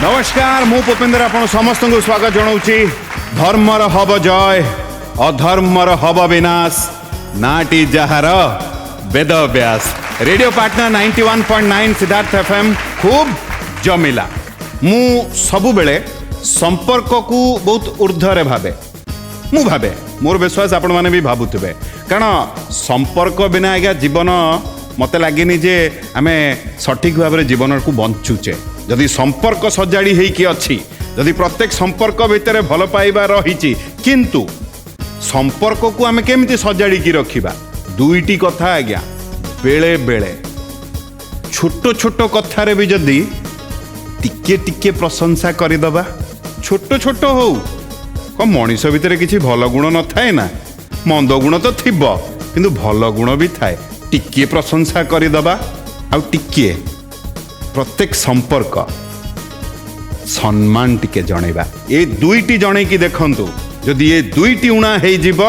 नमस्कार मु भूपेंद्र आपण समस्त को स्वागत जनाऊँगी। धर्मर हब जय अधर्मर हब विनाश नाटी जहार Ved Vyas. Radio partner 91.9 Siddharth FM खूब जमिला। मु सबु बेले संपर्क को बहुत ऊर्ध्वरे भावे मु भावे मोर विश्वास आपण माने भी भावुथिबे कारण संपर्क बिना आज्ञा जीवन मते लागेनी जे आमे सठिक भाव में जीवन को बंचुचे। जदि संपर्क सजाड़ी होइकी अच्छी जदि प्रत्येक संपर्क भितर भल पाइबा रही किंतु संपर्क को आमे केमिति सजाड़ी की रखिबा दुईटी कथा आज्ञा बेले बेले छोट छोट कथारे भी जदि टिके टिके प्रशंसा करदबा छोट छोट हो कौन मनीष भितर किसी भल गुण न थाए ना मंद गुण तो थिबो किंतु भल गुण भी थाए टिके प्रशंसा करदबा आ टिके प्रत्येक संपर्क सम्मान टिके जणेबा ए दुईटी जणे की देखंतु जदि ये दुईटी उणा हे जीव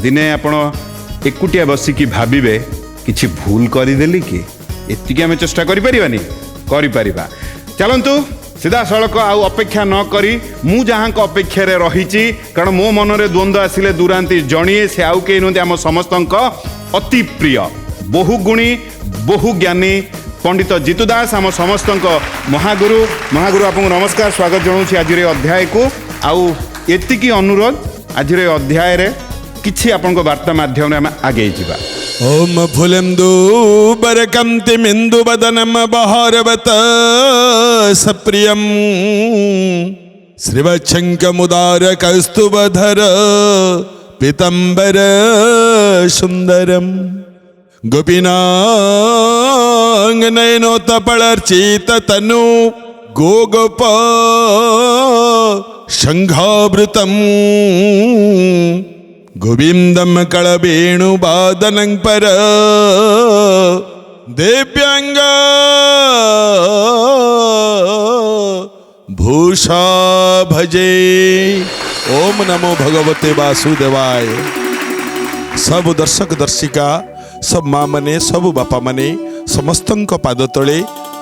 दिने आपण एकुटिया बसिकी भाबिबे किछि भूल करिदेली कि एतिकी आमे चेष्टा करि परिबानी करि परिबा। चलंतु सीधा सड़क आउ अपेक्षा न करी मु जहाँ अपेक्षा रही कारण मो मनरे द्वंद्व आसिले दुरांती जणिए से आउ के आम समस्त अति प्रिय बहुगुणी बहु ज्ञानी पंडित जीतू दास आम समस्त महागुरु महागुरु आपको नमस्कार स्वागत जनाऊँ आज अध्याय को आउ एतिकी अनुरोध आज अध्याय रे किछि आपन वार्ता माध्यम आम आगे जावा। ओम फुलेन्दु बरकंति मिंदु बदनम बहारवत सप्रियम श्रीवच्छंक मुदार कौस्तुभधर पीतंबर सुंदरम गोपीनांग नयनोत्पलर्चित तनु गोगोप शंघावृतम गोविंदम कलवेणुवादनं पर देव्यांग भूषा भजे। ओम नमो भगवते वासुदेवाय। सब दर्शक दर्शिका सब माँ माने सब बापा माने समस्तंक पाद तले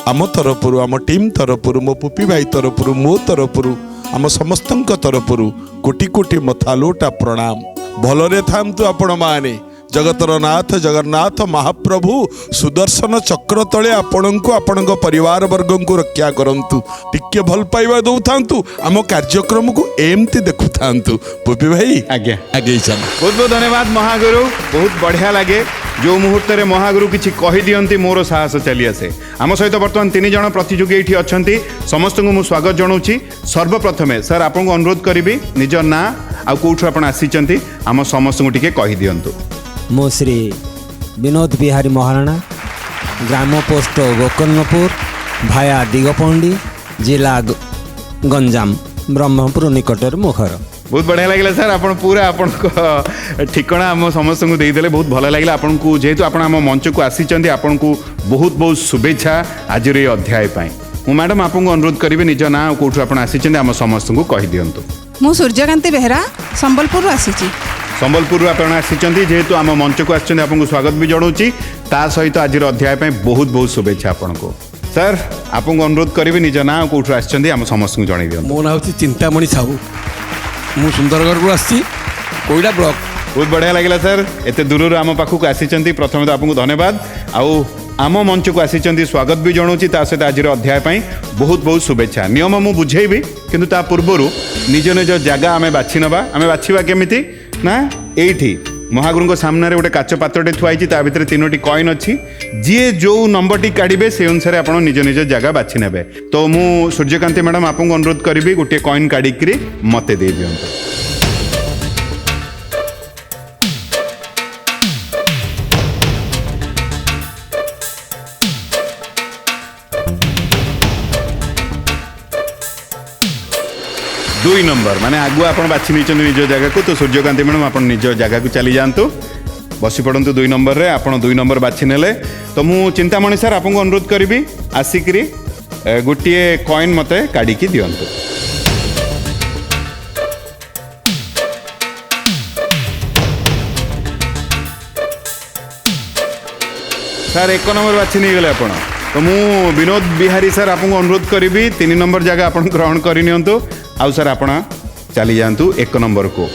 आम तरफरु आम टीम तरफरु मो पुपी भाई तरफरु मो तरफरु आम समस्तंक तरफरु कोटि कोटि मथा लोटा प्रणाम। भलरे थांतु आपण माने जगतर नाथ जगन्नाथ महाप्रभु सुदर्शन चक्र तले आपणको आपणको परिवार वर्ग को रक्षा करंतु टिके भल पाइबा दउ थांतु आम कार्यक्रम को एमती देखु थांतु। पुपी भाई आज्ञा आगे चल। बहुत बहुत धन्यवाद महागुरु बहुत बढ़िया लगे जो मुहूर्त में महागुरु किसी कही दियंती मोर साहस चली आसे। आम सहित बर्तमान 3 जन प्रतियोगी ये अच्छी समस्त को मुझे स्वागत जनाऊँ। सर्वप्रथमे सर आपको अनुरोध करी निज ना आ कौटू आप आसी आम समस्त को टिके कही दियंतु। मो श्री विनोद बिहारी महाराणा ग्राम पोस्ट गोकर्णपुर भाया दिगपंडी जिला गंजाम ब्रह्मपुर निकटर मुखर। बहुत बढ़िया लगे सर आप पूरा आपण ठिकना आम समस्त को देदेले बहुत भल लगे आपको जेहेतु आप मंच को आसी आपन को बहुत बहुत शुभेच्छा आज ये अध्याय मु मैडम आपको अनुरोध करी निज ना कौटू आप आसी आम समस्त को कही दिंतु। मु सूर्यकांति बेहरा संबलपुर आसी संबलपुर आप आसी जेहेतु आम मंच को आपको स्वागत भी जनाऊँ ता सहित आज अध्याय बहुत बहुत शुभेच्छा आपको। सर आपको अनुरोध करी निज ना कौटू आम समस्त को जन दिखाँ। मो ना हूँ चिंतामणि साहू मु सुंदरगढ़ को आसी कोईडा ब्लॉक। बहुत बढ़िया लगे सर एत दूर आम पाखक आसी प्रथम तो आपको धन्यवाद आउ आम मंच को आसी स्वागत भी जनाऊँ सहित आज अध्याय बहुत बहुत शुभेच्छा। नियम मु बुझेबी किंतु ता पूर्वर निज निज जगह आम बाछि नबा आम बाछिबा केमिति ना एठी महागुरु सामने गोटे काच पात्रटे थुआई ता भितर 3टी कॉइन अच्छी जी जो नंबरटी काढ़े से अनुसार आप निज निज जगह बाछि नेबे। तो मु सूर्यकांति मैडम आपको अनुरोध करी गोटे कॉइन काढ़ी मते दे दियंतु। दुई नंबर माने आगु आप बाछि नहीं निज जगह को तो सूर्यकांति मैडम आप निज जगह को चली जातु बसी पड़ू 2 नंबर रे आप 2 नंबर बाछि नेले। तो मु चिंतामणि सर आपको अनुरोध करी आसिकी गोटे कॉइन मते काढ़ी दियंतु। सर 1 नंबर बाछि नहीं गले आपण तो मु विनोद बिहारी सर आपको अनुरोध करी 3 नंबर जगह आप ग्रहण करनी आउ सर आप चली जातु 1 नंबर को।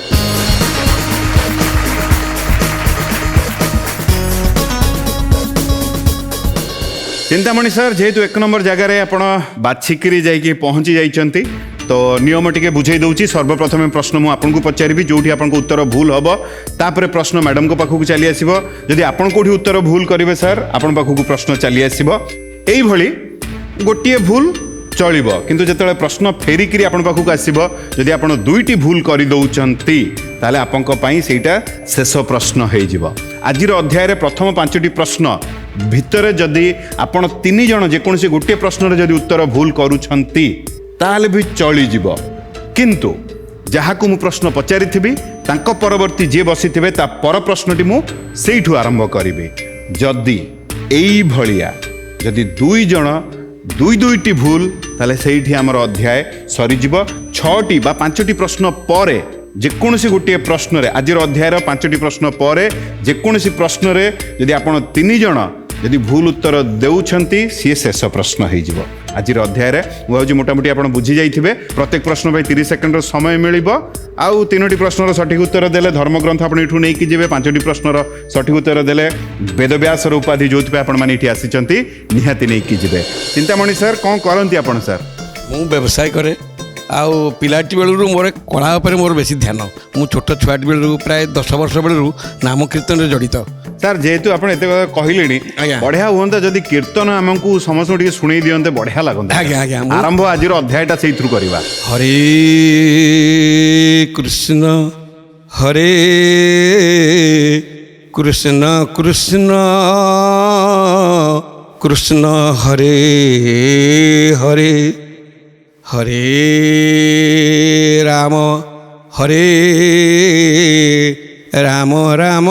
चिंतामणि सर जेहेतु 1 नंबर जगार आप बाछिकी जाकि पहुँची जाइंट तो नियम टिके बुझे दूची। सर्वप्रथम प्रश्न मु आपको पचारि जो आपको उत्तर भूल हम तापर प्रश्न मैडम को पाखक चली आसो। जदि आपन कोठी उत्तर भूल करेंगे सर आपन पाखक प्रश्न चली आसो। यही गोटे भूल चलिब किंतु जिते प्रश्न फेरिकी आपन पाखक आसो जदि आप 2टी भूल कर दौरान ताले आपन सेटा शेष प्रश्न हो। आज अध्याय प्रथम 5टी प्रश्न भितर जदि आपण 3 जन जेकोसी गोटे प्रश्न जदि उत्तर भूल करूछंती ताले भी चलीजिब किंतु जहाँ को मु प्रश्न पचारि तांको परवर्ती जे बसी थे ता पर प्रश्नटी मु सेठू आरंभ करी। जदि एई भलिया जदि 2 जन 2टी भूल ताले सेठी हमर अध्याय सरीजिब। 6टी बा 5टी प्रश्न परे जेकोसी गोटे प्रश्न रे आज अध्यायर 5टी प्रश्न परे जेकोसी प्रश्न रे जदि आपण 3 जन यदि भूल उत्तर देउछंती सी शेष प्रश्न हो। आज अध्याय मुझे मोटामोटी आप बुझी जाइए। प्रत्येक प्रश्न 30 सेकेंड समय मिल आउ 3टी प्रश्नर सठिक उत्तर देले धर्मग्रंथ आप नहीं जी। 5टी प्रश्नर सठिक उत्तर देले वेदव्यासर उपाधि जो आपने आसी निहाती नहीं जी। चिंतामणि सर कौन करती आप सर? ମୁଁ ବ୍ୟବସାୟ କରେ ଆଉ ପିଲାଟି ବେଳରୁ ମୋର କଳା ଉପରେ ମୋର ବେଶୀ ଧ୍ୟାନ। ମୁଁ ଛୋଟ ଛୁଆଟି ବେଳରୁ ପ୍ରାୟ 10 ବର୍ଷ ବେଳରୁ ନାମ କୀର୍ତ୍ତନରେ ଜଡ଼ିତ। सर जेहेतु आप एत कहले आज्ञा। बढ़िया हुआ जदि कीर्तन आमको समस्त शुणी दिंते बढ़िया लगता। आज्ञा आज्ञा आरंभ आज अध्यायटा से करवा। हरे कृष्ण कृष्ण कृष्ण हरे हरे हरे राम राम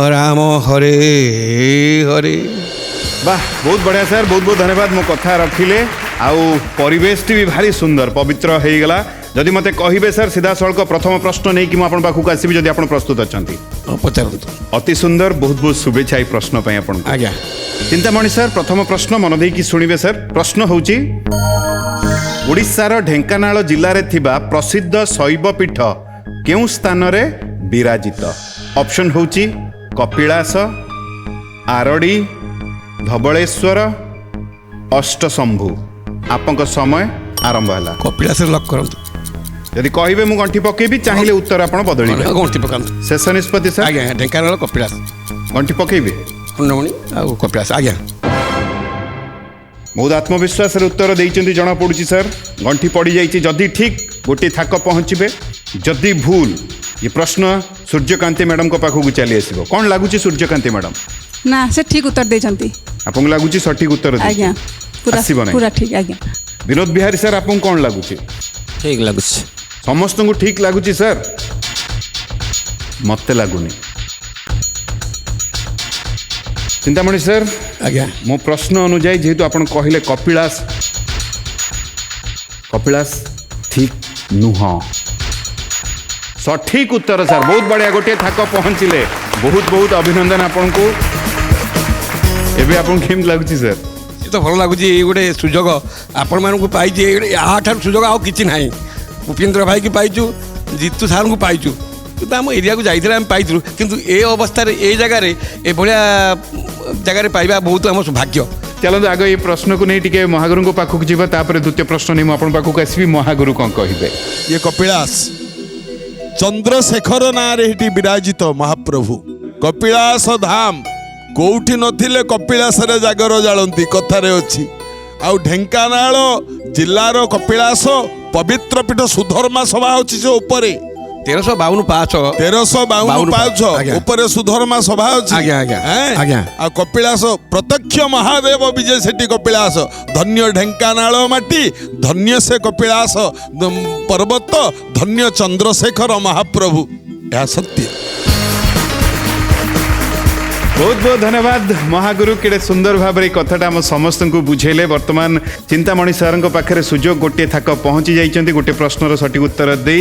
राम हरे हरे। वाह बहुत बढ़िया सर बहुत बहुत धन्यवाद। मो कथा रखिले आउ परिवेश भी भारी सुंदर पवित्र हो गला। जदि मते कहिबे सर सीधा सड़क प्रथम प्रश्न नहीं कि आपन पाखक आसीबी जदि आपन प्रस्तुत अछंती पचारतु। अति सुंदर बहुत बहुत शुभेच्छा प्रश्न पई आपन। आज्ञा चिंतामणि सर प्रथम प्रश्न मन देकी सुनिबे सर। प्रश्न होची ओडिशार ढेंकानाल जिल्ला रे थिबा प्रसिद्ध शैव पीठ केउ स्थान रे विराजित? ऑप्शन होची कपिलास, आरडी, धबलेश्वर, अष्टशंभु। आपन समय आरंभ है। कपिलास लक करंतु। यदि कहिबे मु गंठी पकेबी चाहिए उत्तर आपण बदलिबे। गंठी पकांतु। शेष निष्पत्ति सर। आज्ञा ढेंकानाल कपिलास गंठी पकेबे हुंडमणि आ कपिलास। आज्ञा बहुत आत्मविश्वास उत्तर देइचंती जना पड़ुची सर। गंठी पड़ी जाइए जदि ठीक गोटे थाक पहुँचे जदि भूल ये प्रश्न सूर्यकांति मैडम को पाखक चली आसो। कौन लगुच सूर्यकांति मैडम? ना से ठीक उत्तर देछंती। आपको लगुच सठिक उत्तर आज्ञा पूरा ठीक। आज्ञा विनोद बिहारी सर आपको कौन लगुच? ठीक लगुच समस्त को ठीक लगुच सर? मत लगुनि। चिंतामणि सर आज्ञा मो प्रश्न अनुजाई जेहेतु आप कहले कपिलास ठीक नुह। सठिक उत्तर सर बहुत बढ़िया गोटे थाक पहुँचले। बहुत बहुत अभिनंदन आपन को। एबे आपन केम लागुची सर? ये तो भल लगुच गोटे सुजोग आपण मानक पाई यहाँ सुजोग आउ कि ना। उपेन्द्र भाई की पाइचु, जीतू सार को पाइचु कि आम एरिया को जाइए आम पाइलु किंतु ए अवस्था ए जगार ए भाया जगार पाइबा बहुत आम सौभाग्य। चलते आगे ये प्रश्न को नहीं टिके महागुरु को पाखक जीवा तापर द्वितीय प्रश्न नहीं आपन पाखक आसबी। महागुरु कौन कहिबे? ये कपिलास चंद्रशेखर नारे विराजित महाप्रभु। कपिलास धाम कोठी नथिले कपिलास रे जागर जालंती कथारे अछि। आउ ढेंकानाल जिल्लार कपिलास पवित्र पीठ सुधर्मा सभा अछि जो ऊपरे 1352 पाँच 1352 पाँच ऊपर सुधर्मा सभा अछि। आज्ञा आज्ञा आज्ञा आ कपिलास प्रत्यक्ष महादेव विजय सेठी कपिलास। धन्य ढेंकानाल माटी, धन्य से कपिलास पर्वत, धन्य चंद्रशेखर महाप्रभु। यह सत्य। बहुत बहुत धन्यवाद महागुरु केड़े सुंदर भाव में कथाटा आम समस्त को बुझेले। वर्तमान चिंतामणि सर पाखे सुजोग गोटे थाक पहुँची जाइए गोटे प्रश्नर सठिक उत्तर दे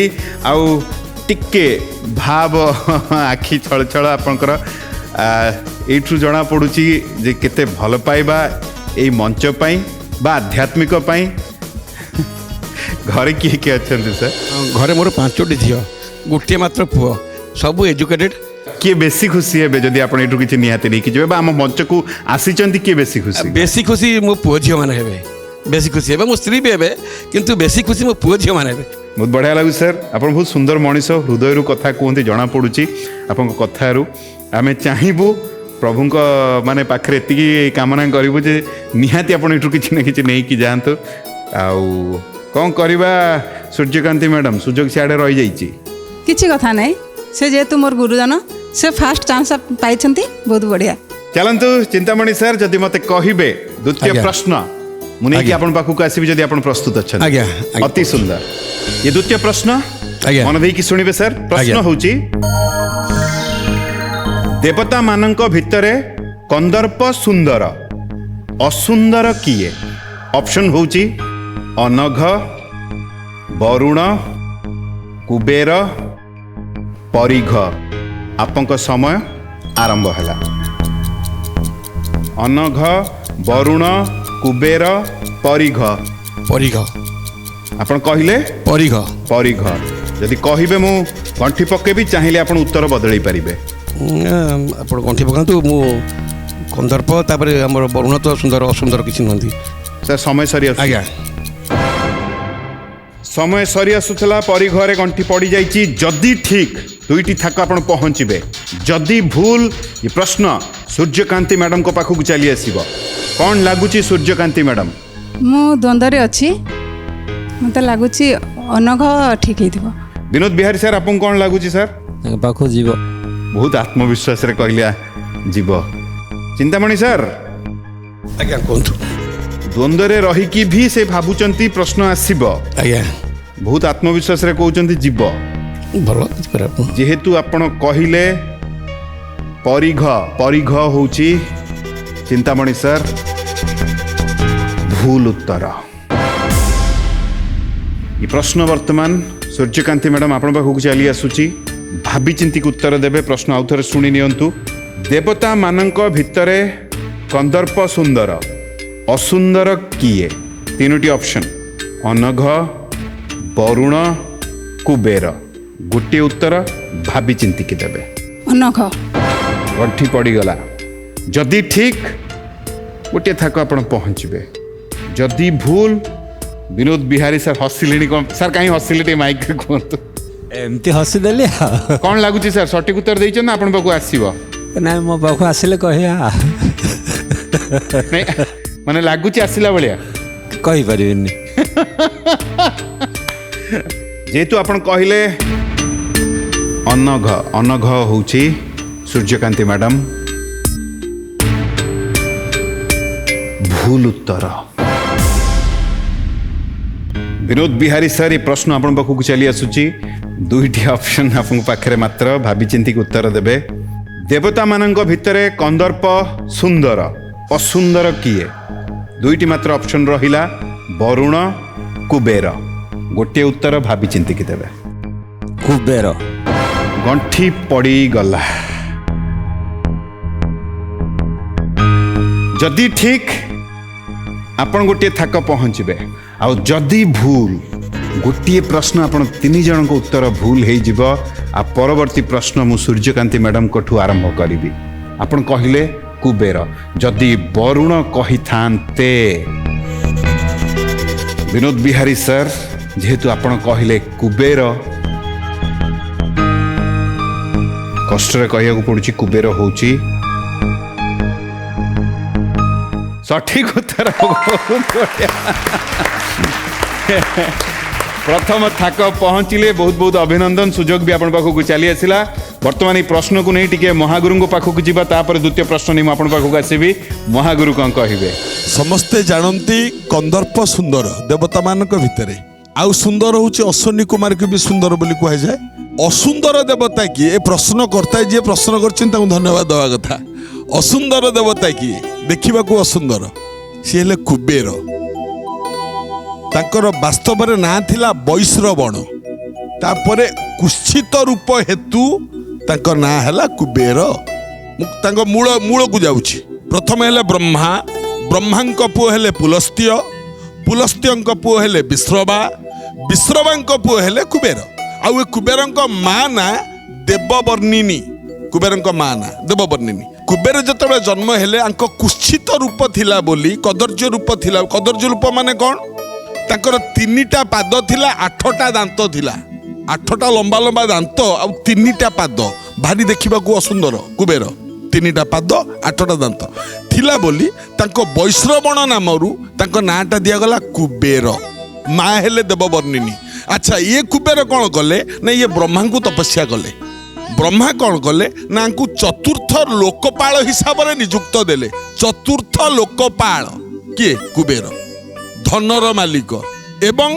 आउ टिके भाव आखि छल छल आपणकर ଏଇଠୁ ଜଣା ପଡ଼ୁଛି ଯେ କେତେ ଭଲ ପାଇବା ଏଇ ମଞ୍ଚ ପାଇଁ ବା ଆଧ୍ୟାତ୍ମିକ ପାଇଁ। ଘରେ କିଏ କିଏ ଅଛନ୍ତି ସାର୍? ଘରେ ମୋର 5ଟି ଝିଅ, ଗୋଟିଏ ମାତ୍ର ପୁଅ, ସବୁ ଏଜୁକେଟେଡ୍। କିଏ ବେଶୀ ଖୁସି ହେବେ ଯଦି ଆପଣ ଏଇଠୁ କିଛି ନିହାତି ନେଇକି ଯିବେ ବା ଆମ ମଞ୍ଚକୁ ଆସିଛନ୍ତି, କିଏ ବେଶୀ ଖୁସି? ବେଶୀ ଖୁସି ମୋ ପୁଅ ଝିଅମାନେ ହେବେ, ବେଶୀ ଖୁସି ହେବେ। ମୋ ସ୍ତ୍ରୀ ବି ହେବେ, କିନ୍ତୁ ବେଶୀ ଖୁସି ମୋ ପୁଅ ଝିଅମାନେ ହେବେ। ବହୁତ ବଢ଼ିଆ ଲାଗୁଛି ସାର୍। ଆପଣ ବହୁତ ସୁନ୍ଦର ମଣିଷ, ହୃଦୟରୁ କଥା କୁହନ୍ତି, ଜଣାପଡ଼ୁଛି ଆପଣଙ୍କ କଥାରୁ। ଆମେ ଚାହିଁବୁ ପ୍ରଭୁଙ୍କ ମାନେ ପାଖରେ ଏତିକି କାମନା କରିବୁ ଯେ ନିହାତି ଆପଣ ଏଠୁ କିଛି ନା କିଛି ନେଇକି ଯାଆନ୍ତୁ। ଆଉ କ'ଣ କରିବା ସୂର୍ଯ୍ୟକାନ୍ତି ମ୍ୟାଡ଼ାମ୍, ସୁଯୋଗ ସିଆଡ଼େ ରହିଯାଇଛି। କିଛି କଥା ନାହିଁ, ସେ ଯେହେତୁ ମୋର ଗୁରୁଜନ, ସେ ଫାଷ୍ଟ ଚାନ୍ସ ପାଇଛନ୍ତି, ବହୁତ ବଢ଼ିଆ। ଚାଲନ୍ତୁ ଚିନ୍ତାମଣି ସାର୍, ଯଦି ମୋତେ କହିବେ ଦ୍ୱିତୀୟ ଆଜ୍ଞା। ପ୍ରଶ୍ନ ମୁଁ ନେଇକି ଆଜ୍ଞା। ଆପଣଙ୍କ ପାଖକୁ ଆସିବି ଯଦି ଆପଣ ପ୍ରସ୍ତୁତ ଅଛନ୍ତି। ଆଜ୍ଞା, ଆଜ୍ଞା। ଅତି ସୁନ୍ଦର। ଏ ଦ୍ୱିତୀୟ ପ୍ରଶ୍ନ ଆଜ୍ଞା। ମନ ଦେଇକି ଶୁଣିବେ ସାର୍। ପ୍ରଶ୍ନ ଆଜ୍ଞା। ହେଉଛି ଦେବତା ମାନଙ୍କ ଭିତରେ କନ୍ଦର୍ପ ସୁନ୍ଦର, ଅସୁନ୍ଦର କିଏ? ଅପସନ୍ ହେଉଛି ଅନଘ, ବରୁଣ, କୁବେର, ପରିଘ। ଆପଣଙ୍କ ସମୟ ଆରମ୍ଭ ହେଲା। ଅନଘ, ବରୁଣ, କୁବେର, ପରିଘ। ପରିଘ। ଆପଣ କହିଲେ ପରିଘ। ପରିଘ। ଯଦି କହିବେ ମୁଁ ଗଣ୍ଠି ପକେଇବି, ଚାହିଁଲେ ଆପଣ ଉତ୍ତର ବଦଳେଇ ପାରିବେ। ଆପଣ ଗଣ୍ଠି ପକାନ୍ତୁ। ମୁଁ କନ୍ଦର୍ପ, ତାପରେ ଆମର ବରୁଣ ତ ସୁନ୍ଦର, ଅସୁନ୍ଦର କିଛି ନୁହନ୍ତି। ସାର୍ ସମୟ ସରି ଆସୁଛି। ଆଜ୍ଞା। ସମୟ ସରି ଆସୁଥିଲା, ପରିଘରେ ଗଣ୍ଠି ପଡ଼ିଯାଇଛି। ଯଦି ଠିକ୍ ଦୁଇଟି ଥାକ ଆପଣ ପହଞ୍ଚିବେ, ଯଦି ଭୁଲ ଏ ପ୍ରଶ୍ନ ସୂର୍ଯ୍ୟକାନ୍ତି ମ୍ୟାଡ଼ାମଙ୍କ ପାଖକୁ ଚାଲି ଆସିବ। କ'ଣ ଲାଗୁଛି ସୂର୍ଯ୍ୟକାନ୍ତି ମ୍ୟାଡ଼ାମ? ମୁଁ ଦ୍ୱନ୍ଦ୍ୱରେ ଅଛି, ମୋତେ ଲାଗୁଛି ଅନଘ ଠିକ୍ ହେଇଥିବ। ବିନୋଦ ବିହାରୀ ସାର୍, ଆପଣଙ୍କୁ କ'ଣ ଲାଗୁଛି ସାର୍? ତାଙ୍କ ପାଖକୁ ଯିବ। ବହୁତ ଆତ୍ମବିଶ୍ୱାସରେ କହିଲେ ଯିବ। ଚିନ୍ତାମଣି ସାର୍, ଆଜ୍ଞା କୁହନ୍ତୁ। ଦ୍ୱନ୍ଦ୍ୱରେ ରହିକି ବି ସେ ଭାବୁଛନ୍ତି ପ୍ରଶ୍ନ ଆସିବ, ଆଜ୍ଞା। ବହୁତ ଆତ୍ମବିଶ୍ୱାସରେ କହୁଛନ୍ତି ଯିବ। ଭଲ, କିଛି ଖରାପ ନୁହଁ। ଯେହେତୁ ଆପଣ କହିଲେ ପରିଘ, ପରିଘ ହେଉଛି ଚିନ୍ତାମଣି ସାର୍ ଭୁଲ ଉତ୍ତର। ଏ ପ୍ରଶ୍ନ ବର୍ତ୍ତମାନ ସୂର୍ଯ୍ୟକାନ୍ତି ମ୍ୟାଡ଼ାମ ଆପଣଙ୍କ ପାଖକୁ ଚାଲି ଆସୁଛି। ଭାବିଚିନ୍ତିକି ଉତ୍ତର ଦେବେ। ପ୍ରଶ୍ନ ଆଉଥରେ ଶୁଣି ନିଅନ୍ତୁ। ଦେବତା ମାନଙ୍କ ଭିତରେ କନ୍ଦର୍ପ ସୁନ୍ଦର, ଅସୁନ୍ଦର କିଏ? 3ଟି ଅପସନ୍ ଅନଘ, ବରୁଣ, କୁବେର। ଗୋଟିଏ ଉତ୍ତର ଭାବିଚିନ୍ତିକି ଦେବେ। ଅନଘ। ଗଣ୍ଠି ପଡ଼ିଗଲା। ଯଦି ଠିକ୍ ଗୋଟିଏ ଥାକ ଆପଣ ପହଞ୍ଚିବେ, ଯଦି ଭୁଲ ବିନୋଦ ବିହାରୀ ସାର୍ ହସିଲେଣି। କ'ଣ ସାର୍, କାହିଁ ହସିଲେ ଟିକେ ମାଇକ୍ରେ କୁହନ୍ତୁ। ଏମିତି ହସିଦେଲି ଆଉ। କ'ଣ ଲାଗୁଛି ସାର୍, ସଠିକ୍ ଉତ୍ତର ଦେଇଛନ୍ତି ନା ଆପଣଙ୍କ ପାଖକୁ ଆସିବ? ନାଇଁ, ମୋ ପାଖକୁ ଆସିଲେ କହିବା। ନାଇଁ, ମାନେ ଲାଗୁଛି ଆସିଲା ଭଳିଆ। କହିପାରିବିନି। ଯେହେତୁ ଆପଣ କହିଲେ ଅନଘ, ଅନଘ ହେଉଛି ସୂର୍ଯ୍ୟକାନ୍ତି ମ୍ୟାଡ଼ାମ ଭୁଲ ଉତ୍ତର। ବିନୋଦ ବିହାରୀ ସାର୍, ଏ ପ୍ରଶ୍ନ ଆପଣଙ୍କ ପାଖକୁ ଚାଲି ଆସୁଛି। 2ଟି ଅପସନ୍ ଆପଣଙ୍କ ପାଖରେ, ମାତ୍ର ଭାବିଚିନ୍ତିକି ଉତ୍ତର ଦେବେ। ଦେବତା ମାନଙ୍କ ଭିତରେ କନ୍ଦର୍ପ ସୁନ୍ଦର, ଅସୁନ୍ଦର କିଏ? 2ଟି ମାତ୍ର ଅପସନ୍ ରହିଲା, ବରୁଣ, କୁବେର। ଗୋଟିଏ ଉତ୍ତର ଭାବିଚିନ୍ତିକି ଦେବେ। କୁବେର। ଗଣ୍ଠି ପଡ଼ିଗଲା। ଯଦି ଠିକ୍ ଆପଣ ଗୋଟିଏ ଥାକ ପହଞ୍ଚିବେ, ଆଉ ଯଦି ଭୁଲ ଗୋଟିଏ ପ୍ରଶ୍ନ ଆପଣ 3 ଜଣଙ୍କ ଉତ୍ତର ଭୁଲ ହେଇଯିବ। ଆଉ ପରବର୍ତ୍ତୀ ପ୍ରଶ୍ନ ମୁଁ ସୂର୍ଯ୍ୟକାନ୍ତି ମ୍ୟାଡ଼ାମଙ୍କଠୁ ଆରମ୍ଭ କରିବି। ଆପଣ କହିଲେ କୁବେର, ଯଦି ବରୁଣ କହିଥାନ୍ତେ। ବିନୋଦ ବିହାରୀ ସାର୍, ଯେହେତୁ ଆପଣ କହିଲେ କୁବେର, କଷ୍ଟରେ କହିବାକୁ ପଡୁଛି କୁବେର ହେଉଛି ସଠିକ ଉତ୍ତର। ପ୍ରଥମ ଥାକ ପହଞ୍ଚିଲେ, ବହୁତ ବହୁତ ଅଭିନନ୍ଦନ। ସୁଯୋଗ ବି ଆପଣଙ୍କ ପାଖକୁ ଚାଲି ଆସିଲା। ବର୍ତ୍ତମାନ এই ପ୍ରଶ୍ନକୁ ନେଇ ଟିକେ ମହାଗୁରୁଙ୍କ ପାଖକୁ ଯିବା, ତାପରେ ଦ୍ୱିତୀୟ ପ୍ରଶ୍ନ ନେଇ ମୁଁ ଆପଣଙ୍କ ପାଖକୁ ଆସିବି। ମହାଗୁରୁ କ'ଣ କହିବେ? ସମସ୍ତେ ଜାଣନ୍ତି କନ୍ଦର୍ପ ସୁନ୍ଦର ଦେବତାମାନଙ୍କ ଭିତରେ, ଆଉ ସୁନ୍ଦର ହେଉଛି ଅଶ୍ୱିନୀ କୁମାରକୁ ବି ସୁନ୍ଦର ବୋଲି କୁହାଯାଏ। ଅସୁନ୍ଦର ଦେବତା କିଏ? ଏ ପ୍ରଶ୍ନକର୍ତ୍ତା ଯିଏ ପ୍ରଶ୍ନ କରିଛନ୍ତି ତାଙ୍କୁ ଧନ୍ୟବାଦ ଦେବା କଥା। ଅସୁନ୍ଦର ଦେବତା କିଏ? ଦେଖିବାକୁ ଅସୁନ୍ଦର, ସିଏ ହେଲେ କୁବେର। ତାଙ୍କର ବାସ୍ତବରେ ନାଁ ଥିଲା ବୈଶ୍ରବଣ, ତାପରେ କୁତ୍ସିତ ରୂପ ହେତୁ ତାଙ୍କ ନାଁ ହେଲା କୁବେର। ମୁଁ ତାଙ୍କ ମୂଳକୁ ଯାଉଛି। ପ୍ରଥମେ ହେଲେ ବ୍ରହ୍ମା, ବ୍ରହ୍ମାଙ୍କ ପୁଅ ହେଲେ ପୁଲସ୍ତ୍ୟ, ପୁଲସ୍ତ୍ୟଙ୍କ ପୁଅ ହେଲେ ବିଶ୍ରବା, ବିଶ୍ରବାଙ୍କ ପୁଅ ହେଲେ କୁବେର। ଆଉ ଏ କୁବେରଙ୍କ ମା ନା ଦେବବର୍ଣ୍ଣିନୀ। କୁବେରଙ୍କ ମା ନା ଦେବବର୍ଣ୍ଣିନୀ। କୁବେର ଯେତେବେଳେ ଜନ୍ମ ହେଲେ ଆଙ୍କ କୁତ୍ସିତ ରୂପ ଥିଲା ବୋଲି କଦର୍ଯ୍ୟ ରୂପ ଥିଲା। କଦର୍ଯ୍ୟ ରୂପ ମାନେ କ'ଣ? ତାଙ୍କର 3ଟା ପାଦ ଥିଲା, 8ଟା ଦାନ୍ତ ଥିଲା। 8ଟା ଲମ୍ବା ଲମ୍ବା ଦାନ୍ତ ଆଉ 3ଟା ପାଦ, ଭାରି ଦେଖିବାକୁ ଅସୁନ୍ଦର। କୁବେର 3ଟା ପାଦ 8ଟା ଦାନ୍ତ ଥିଲା ବୋଲି ତାଙ୍କ ବୈଶ୍ରବଣ ନାମରୁ ତାଙ୍କ ନାଁଟା ଦିଆଗଲା କୁବେର। ମା ହେଲେ ଦେବବର୍ଣ୍ଣିନୀ। ଆଚ୍ଛା, ଇଏ କୁବେର କ'ଣ କଲେ ନା ଇଏ ବ୍ରହ୍ମାଙ୍କୁ ତପସ୍ୟା କଲେ। ବ୍ରହ୍ମା କ'ଣ କଲେ ନା ଆଙ୍କୁ ଚତୁର୍ଥ ଲୋକପାଳ ହିସାବରେ ନିଯୁକ୍ତ ଦେଲେ। ଚତୁର୍ଥ ଲୋକପାଳ କିଏ? କୁବେର, ଧନର ମାଲିକ, ଏବଂ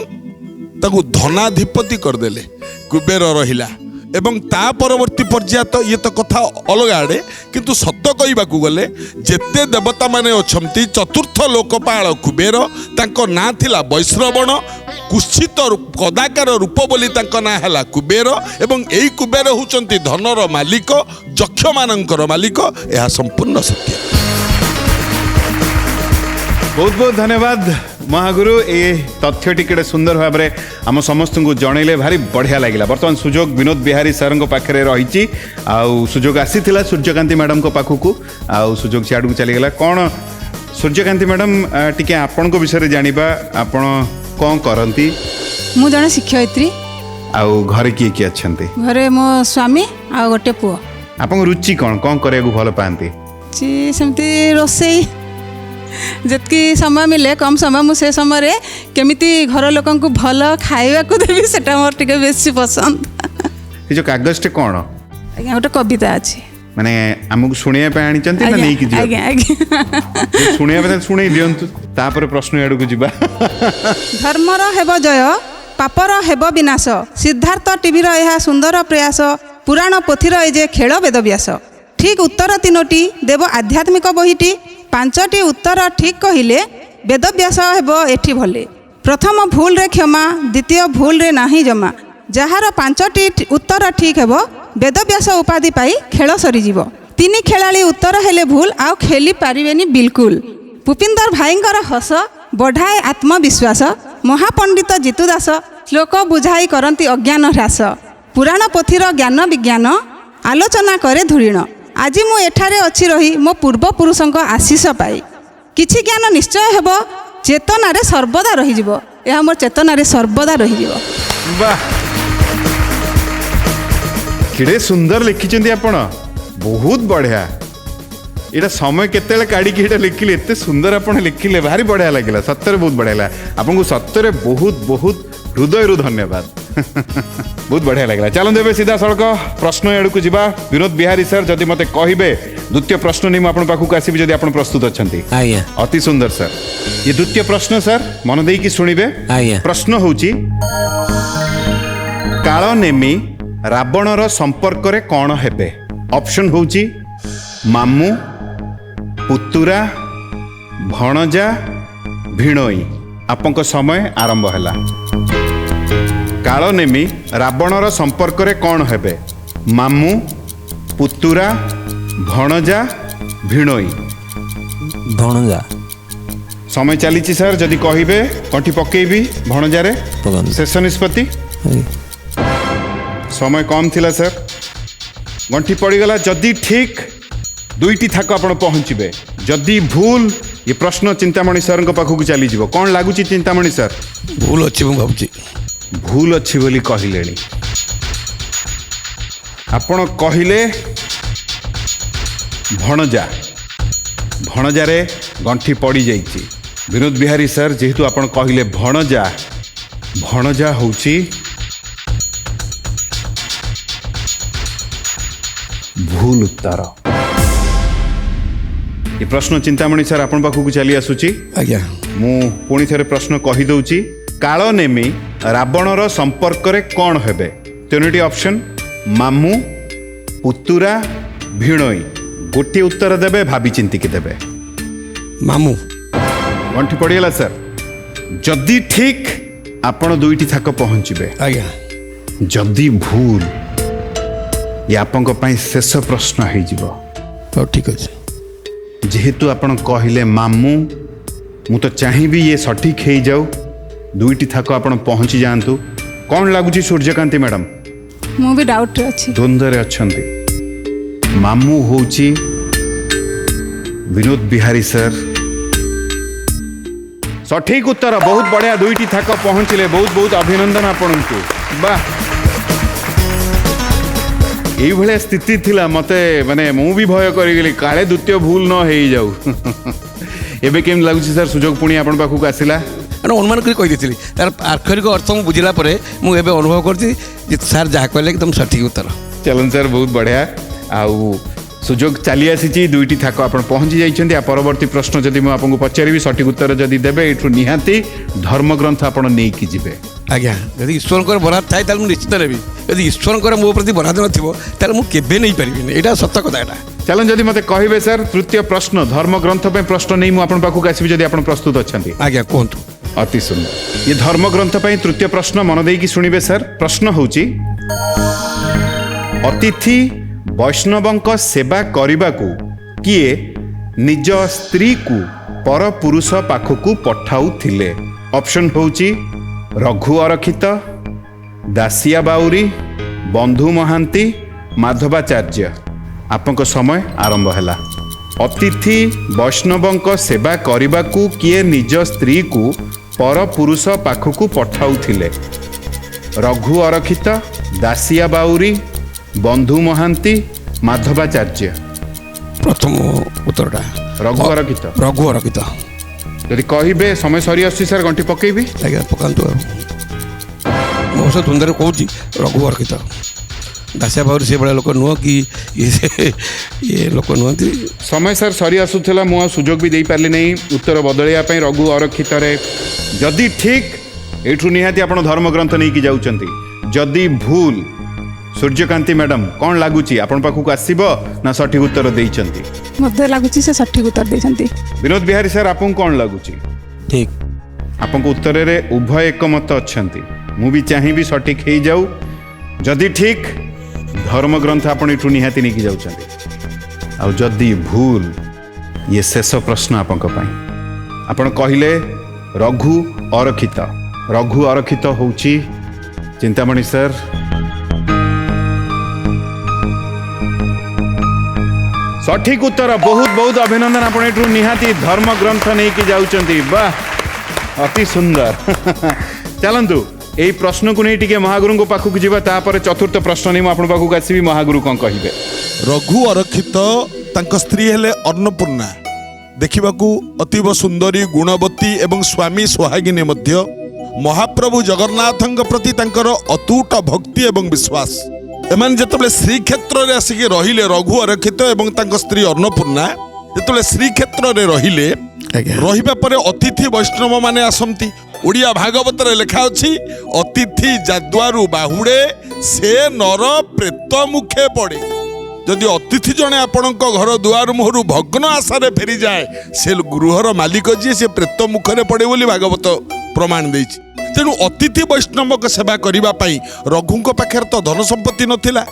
ତାକୁ ଧନାଧିପତି କରିଦେଲେ। କୁବେର ରହିଲା ଏବଂ ତା ପରବର୍ତ୍ତୀ ପର୍ଯ୍ୟାୟ ଇଏ ତ କଥା ଅଲଗା ଆଡ଼େ, କିନ୍ତୁ ସତ କହିବାକୁ ଗଲେ ଯେତେ ଦେବତାମାନେ ଅଛନ୍ତି ଚତୁର୍ଥ ଲୋକପାଳ କୁବେର, ତାଙ୍କ ନାଁ ଥିଲା ବୈଶ୍ରବଣ। କୁତ୍ସିତ କଦାକାର ରୂପ ବୋଲି ତାଙ୍କ ନାଁ ହେଲା କୁବେର, ଏବଂ ଏଇ କୁବେର ହେଉଛନ୍ତି ଧନର ମାଲିକ, ଯକ୍ଷମାନଙ୍କର ମାଲିକ। ଏହା ସମ୍ପୂର୍ଣ୍ଣ ସତ୍ୟ। बहुत बहुत धन्यवाद महागुरु। ये तथ्यटी केड़े सुंदर भाव में आम समस्त को जनइले भारी बढ़िया लगे। बर्तमान सुजोग विनोद बिहारी सर पाखे रही सुजोग आसी सूर्यकांति मैडम को पाखक आउ सुजोग सियाड़ को चलीगला। कौन सूर्यकांति मैडम टिके आपण विषय जानिबा, आपण कौन करती? ମୁଁ ଜଣେ ଶିକ୍ଷୟିତ୍ରୀ। आउ घरे किए किए अच्छे? ଘରେ ମୋ ସ୍ୱାମୀ ଆଉ ଗୋଟେ ପୁଅ। आपन रुचि कौन कौन करे भल पाती? ସେମିତି ରୋଷେଇ ଯେତିକି ସମୟ ମିଳେ, କମ୍ ସମୟ, ମୁଁ ସେ ସମୟରେ କେମିତି ଘର ଲୋକଙ୍କୁ ଭଲ ଖାଇବାକୁ ଦେବି ସେଟା ମୋର ଟିକେ ବେଶୀ ପସନ୍ଦ। ये जो कागजटे कौन? ଆଜ୍ଞା, ଗୋଟେ କବିତା ଅଛି। माने आमको शुणिया पे आनी चंती ना नहीं की जीव? ଆଜ୍ଞା ଆଜ୍ଞା। शुणिया पे शुणै दियंतु, तापर प्रश्न आड़ को जीवा। ଧର୍ମର ହେବ ଜୟ, ପାପର ହେବ ବିନାଶ, ସିଦ୍ଧାର୍ଥ ଟିଭିର ଏହା ସୁନ୍ଦର ପ୍ରୟାସ, ପୁରାଣ ପୋଥିର ଏ ଯେ ଖେଳ ବେଦବ୍ୟାସ। ଠିକ୍ ଉତ୍ତର 3ଟି ଦେବ ଆଧ୍ୟାତ୍ମିକ ବହିଟି, 5ଟି ଉତ୍ତର ଠିକ୍ କହିଲେ ବେଦବ୍ୟାସ ହେବ ଏଠି ଭଲେ। ପ୍ରଥମ ଭୁଲରେ କ୍ଷମା, ଦ୍ୱିତୀୟ ଭୁଲରେ ନାହିଁ ଜମା, ଯାହାର 5ଟି ଉତ୍ତର ଠିକ୍ ହେବ ବେଦବ୍ୟାସ ଉପାଧି ପାଇ ଖେଳ ସରିଯିବ। 3 ଖେଳାଳି ଉତ୍ତର ହେଲେ ଭୁଲ, ଆଉ ଖେଳି ପାରିବେନି ବିଲକୁଲ। ଭୂପିନ୍ଦର ଭାଇଙ୍କର ହସ ବଢ଼ାଏ ଆତ୍ମବିଶ୍ୱାସ, ମହାପଣ୍ଡିତ ଜିତୁ ଦାସ ଶ୍ଲୋକ ବୁଝାଇ କରନ୍ତି ଅଜ୍ଞାନ ହ୍ରାସ। ପୁରାଣ ପୋଥିର ଜ୍ଞାନ ବିଜ୍ଞାନ ଆଲୋଚନା କରେ ଧୂଳିଣ, ଆଜି ମୁଁ ଏଠାରେ ଅଛି ରହି ମୋ ପୂର୍ବପୁରୁଷଙ୍କ ଆଶିଷ ପାଇ। କିଛି ଜ୍ଞାନ ନିଶ୍ଚୟ ହେବ, ଚେତନାରେ ସର୍ବଦା ରହିଯିବ। ଏହା ମୋର ଚେତନାରେ ସର୍ବଦା ରହିଯିବ। वाह, किड़े सुंदर लिखिं आपण, बहुत बढ़िया। एटा समय केते काढ़ी लिखिले, एते सुंदर आप लिखिले, भारी बढ़िया लगे। सत्तर बहुत बढ़िया लगा आपको, सत्तर बहुत बहुत हृदय धन्यवाद। बहुत बढ़िया लगे। चलते ए सीधा सड़क प्रश्न आड़ को जीवा। विनोद बिहारी सर जदि मते कहिबे द्वितीय प्रश्न नहीं मुझे पाखक आसबि, जदि आप प्रस्तुत अच्छा? आज्ञा। अति सुंदर सर। ये द्वितीय प्रश्न सर मन देकी शुणिबे। आज्ञा। प्रश्न होची, काल नेमी रावणर संपर्क रे कौन हेबे? ऑप्शन होची मामू, पुतुरा, भणजा, भिणोई। आपंक समय आरंभ हैला। काल नेमी रावणर संपर्क रे कौन हेबे? मामू, पुतुरा, भणजा, भिणोई। भणजा। समय चली सर, जदि कहिबे कंठी पकेबी भणजारे। पकाନ୍ତୁ। शेष निष्पत्ति। समय कम थिला सर, गंठी पड़ीगला। जदि ठीक 2टी थाक आप पहुँचे, जदि भूल ये प्रश्न चिंतामणि सर पाखक चली जाव। कौन लगुच चिंतामणि सर? भूल अच्छी ମୁଁ ଭାବୁଛି। भूल अच्छी बोली कहले आपण कहले भणजा। भणजारे गंठी पड़ी जाइए। विनोद बिहारी सर जेहेतु आपण कहले भणजा, भणजा होची भूल उत्तर। ये प्रश्न चिंतामणि सर आपण पाखक चली आसुची। ଆଜ୍ଞା। मु पुणी थे प्रश्न कहीदे। काल नेमी रावणर संपर्क रे कौन हेबे? 3टी ऑप्शन मामू, पुतुरा, भिणोई। गोटे उत्तर देबे, भाभी चिंतिकी देबे। मामू। गंठी पड़ीगला सर। जदि ठीक आपण 2टी थाक पहुँचे, ଆଜ୍ଞା। जदि भूल ये आपंक पई शेष प्रश्न हो। ହଉ ଠିକ୍ ଅଛି। ଯେହେତୁ ଆପଣ କହିଲେ ମାମୁଁ, ମୁଁ ତ ଚାହିଁବି ଇଏ ସଠିକ୍ ହେଇଯାଉ, ଦୁଇଟି ଥାକ ଆପଣ ପହଞ୍ଚି ଯାଆନ୍ତୁ। କ'ଣ ଲାଗୁଛି ସୂର୍ଯ୍ୟକାନ୍ତି ମ୍ୟାଡ଼ାମ୍? ମୁଁ ବି ଡାଉଟ୍ରେ ଅଛି। ଦ୍ୱନ୍ଦ୍ୱରେ ଅଛନ୍ତି। ମାମୁଁ ହେଉଛି ବିନୋଦ ବିହାରୀ ସାର୍। ସଠିକ୍ ଉତ୍ତର, ବହୁତ ବଢ଼ିଆ, ଦୁଇଟି ଥାକ ପହଞ୍ଚିଲେ, ବହୁତ ବହୁତ ଅଭିନନ୍ଦନ ଆପଣଙ୍କୁ। ବାଃ, এইভাবে স্থিতি ଥିଲା মতে মানে ମୁଁ ବି ଭୟ କରିଗଲି କାଳେ ଦ୍ୱିତୀୟ ଭୁଲ ନ ହେଇଯାଉ। ଏବେ କେମିତି ଲାଗୁଛି ସାର୍, ସୁଯୋଗ ପୁଣି ଆପଣ ପାଖକୁ ଆସିଲା? ମାନେ ଅନୁମାନ କରି କହିଦେଇଥିଲି, ତାର ଆକ୍ଷରିକ ଅର୍ଥ ମୁଁ ବୁଝିଲା ପରେ ମୁଁ ଏବେ ଅନୁଭବ କରୁଛି ଯେ ସାର୍ ଯାହା କହିଲେ ଏକଦମ ସଠିକ୍ ଉତ୍ତର। ଚାଲନ୍ତୁ ସାର୍, ବହୁତ ବଢ଼ିଆ। ଆଉ ସୁଯୋଗ ଚାଲି ଆସିଛି, ଦୁଇଟି ଥାକ ଆପଣ ପହଞ୍ଚି ଯାଇଛନ୍ତି। ଆଉ ପରବର୍ତ୍ତୀ ପ୍ରଶ୍ନ ଯଦି ମୁଁ ଆପଣଙ୍କୁ ପଚାରିବି, ସଠିକ୍ ଉତ୍ତର ଯଦି ଦେବେ, ଏଠୁ ନିହାତି ଧର୍ମଗ୍ରନ୍ଥ ଆପଣ ନେଇକି ଯିବେ। ଆଜ୍ଞା, ଯଦି ଈଶ୍ୱରଙ୍କର ବରାଦ ଥାଏ ତାହେଲେ ମୁଁ ନିଶ୍ଚିତ ନେବି। ଯଦି ଈଶ୍ୱରଙ୍କର ମୋ ପ୍ରତି ବରାଦ ନଥିବ ତାହେଲେ ମୁଁ କେବେ ନେଇପାରିବିନି, ଏଇଟା ସତ କଥା। ଏଇଟା ଚାଲନ୍ତୁ ଯଦି ମୋତେ କହିବେ ସାର୍, ତୃତୀୟ ପ୍ରଶ୍ନ ଧର୍ମଗ୍ରନ୍ଥ ପାଇଁ ପ୍ରଶ୍ନ ନେଇ ମୁଁ ଆପଣଙ୍କ ପାଖକୁ ଆସିବି, ଯଦି ଆପଣ ପ୍ରସ୍ତୁତ ଅଛନ୍ତି। ଆଜ୍ଞା କୁହନ୍ତୁ। ଅତି ସୁନ୍ଦର। ଇଏ ଧର୍ମଗ୍ରନ୍ଥ ପାଇଁ ତୃତୀୟ ପ୍ରଶ୍ନ, ମନ ଦେଇକି ଶୁଣିବେ ସାର୍। ପ୍ରଶ୍ନ ହେଉଛି, ଅତିଥି ବୈଷ୍ଣବଙ୍କ ସେବା କରିବାକୁ କିଏ ନିଜ ସ୍ତ୍ରୀକୁ ପରପୁରୁଷ ପାଖକୁ ପଠାଉଥିଲେ? ଅପସନ୍ ହେଉଛି ରଘୁ ଅରକ୍ଷିତ, ଦାସିଆ ବାଉରୀ, ବନ୍ଧୁ ମହାନ୍ତି, ମାଧବାଚାର୍ଯ୍ୟ। ଆପଣଙ୍କ ସମୟ ଆରମ୍ଭ ହେଲା। ଅତିଥି ବୈଷ୍ଣବଙ୍କ ସେବା କରିବାକୁ କିଏ ନିଜ ସ୍ତ୍ରୀକୁ ପରପୁରୁଷ ପାଖକୁ ପଠାଉଥିଲେ? ରଘୁ ଅରକ୍ଷିତ, ଦାସିଆ ବାଉରୀ, ବନ୍ଧୁ ମହାନ୍ତି, ମାଧବାଚାର୍ଯ୍ୟ। ପ୍ରଥମ ଉତ୍ତରଟା ରଘୁ ଅରକ୍ଷିତ। ରଘୁ ଅରକ୍ଷିତ। ଯଦି କହିବେ, ସମୟ ସରି ଆସୁଛି ସାର୍, ଗଣ୍ଠି ପକେଇବି। ଆଜ୍ଞା ପକାନ୍ତୁ। ଆଉ ମୁଁ ସହ ଦ୍ୱନ୍ଦ୍ୱରେ କହୁଛି ରଘୁ ଅରକ୍ଷିତ। ଦାସିଆ ବାବୁରେ ସେଭଳିଆ ଲୋକ ନୁହଁ କି ଇଏ ଲୋକ ନୁହନ୍ତି। ସମୟ ସାର୍ ସରି ଆସୁଥିଲା, ମୁଁ ଆଉ ସୁଯୋଗ ବି ଦେଇପାରିଲି ନାହିଁ ଉତ୍ତର ବଦଳାଇବା ପାଇଁ। ରଘୁ ଅରକ୍ଷିତରେ ଯଦି ଠିକ୍, ଏଇଠୁ ନିହାତି ଆପଣ ଧର୍ମଗ୍ରନ୍ଥ ନେଇକି ଯାଉଛନ୍ତି। ଯଦି ଭୁଲ, ସୂର୍ଯ୍ୟକାନ୍ତି ମ୍ୟାଡ଼ାମ୍ କ'ଣ ଲାଗୁଛି, ଆପଣଙ୍କ ପାଖକୁ ଆସିବ ନା ସଠିକ୍ ଉତ୍ତର ଦେଇଛନ୍ତି? ମୋତେ ଲାଗୁଛି ସେ ସଠିକ୍ ଉତ୍ତର ଦେଇଛନ୍ତି। ବିନୋଦ ବିହାରୀ ସାର୍, ଆପଣଙ୍କୁ କ'ଣ ଲାଗୁଛି? ଠିକ୍। ଆପଣଙ୍କ ଉତ୍ତରରେ ଉଭୟ ଏକମତ ଅଛନ୍ତି। ମୁଁ ବି ଚାହିଁବି ସଠିକ୍ ହେଇଯାଉ। ଯଦି ଠିକ୍, ଧର୍ମଗ୍ରନ୍ଥ ଆପଣ ଏଠୁ ନିହାତି ନେଇକି ଯାଉଛନ୍ତି। ଆଉ ଯଦି ଭୁଲ, ଇଏ ଶେଷ ପ୍ରଶ୍ନ ଆପଣଙ୍କ ପାଇଁ। ଆପଣ କହିଲେ ରଘୁ ଅରକ୍ଷିତ। ରଘୁ ଅରକ୍ଷିତ ହେଉଛି ଚିନ୍ତାମଣି ସାର୍। ସଠିକ୍ ଉତ୍ତର, ବହୁତ ବହୁତ ଅଭିନନ୍ଦନ। ଆପଣ ଏଠୁ ନିହାତି ଧର୍ମଗ୍ରନ୍ଥ ନେଇକି ଯାଉଛନ୍ତି। ବାଃ, ଅତି ସୁନ୍ଦର। ଚାଲନ୍ତୁ এই প্রশ্নକୁ ନେଇ ଟିକେ ମହାଗୁରୁଙ୍କ ପାଖକୁ ଯିବା, ତାପରେ ଚତୁର୍ଥ ପ୍ରଶ୍ନ ନେଇ ମୁଁ ଆପଣଙ୍କ ପାଖକୁ ଆସିବି। ମହାଗୁରୁ କ'ଣ କହିବେ? ରଘୁ ଅରକ୍ଷିତ, ତାଙ୍କ ସ୍ତ୍ରୀ ହେଲେ ଅନ୍ନପୂର୍ଣ୍ଣା। ଦେଖିବାକୁ ଅତୀବ ସୁନ୍ଦରୀ, ଗୁଣବତୀ ଏବଂ ସ୍ୱାମୀ ସୋହାଗିନୀ ମଧ୍ୟ। ମହାପ୍ରଭୁ ଜଗନ୍ନାଥଙ୍କ ପ୍ରତି ତାଙ୍କର ଅତୁଟ ଭକ୍ତି ଏବଂ ବିଶ୍ୱାସ। ଏମାନେ ଯେତେବେଳେ ଶ୍ରୀକ୍ଷେତ୍ରରେ ଆସିକି ରହିଲେ, ରଘୁ ଅରକ୍ଷିତ ଏବଂ ତାଙ୍କ ସ୍ତ୍ରୀ ଅନ୍ନପୂର୍ଣ୍ଣା ଯେତେବେଳେ ଶ୍ରୀକ୍ଷେତ୍ରରେ ରହିଲେ, ରହିବା ପରେ ଅତିଥି ବୈଷ୍ଣବ ମାନେ ଆସନ୍ତି। ଓଡ଼ିଆ ଭାଗବତରେ ଲେଖା ଅଛି, ଅତିଥି ଯାଦ୍ୱାରୁ ବାହୁଡ଼େ ସେ ନର ପ୍ରେତ ମୁଖେ ପଡ଼େ। ଯଦି ଅତିଥି ଜଣେ ଆପଣଙ୍କ ଘର ଦୁଆର ମୁହଁରୁ ଭଗ୍ନ ଆଶାରେ ଫେରିଯାଏ, ସେ ଗୃହର ମାଲିକ ଯିଏ, ସେ ପ୍ରେତ ମୁଖରେ ପଡ଼େ ବୋଲି ଭାଗବତ ପ୍ରମାଣ ଦେଇଛି। ତେଣୁ ଅତିଥି ବୈଷ୍ଣବଙ୍କ ସେବା କରିବା ପାଇଁ ରଘୁଙ୍କ ପାଖରେ ତ ଧନ ସମ୍ପତ୍ତି ନଥିଲା,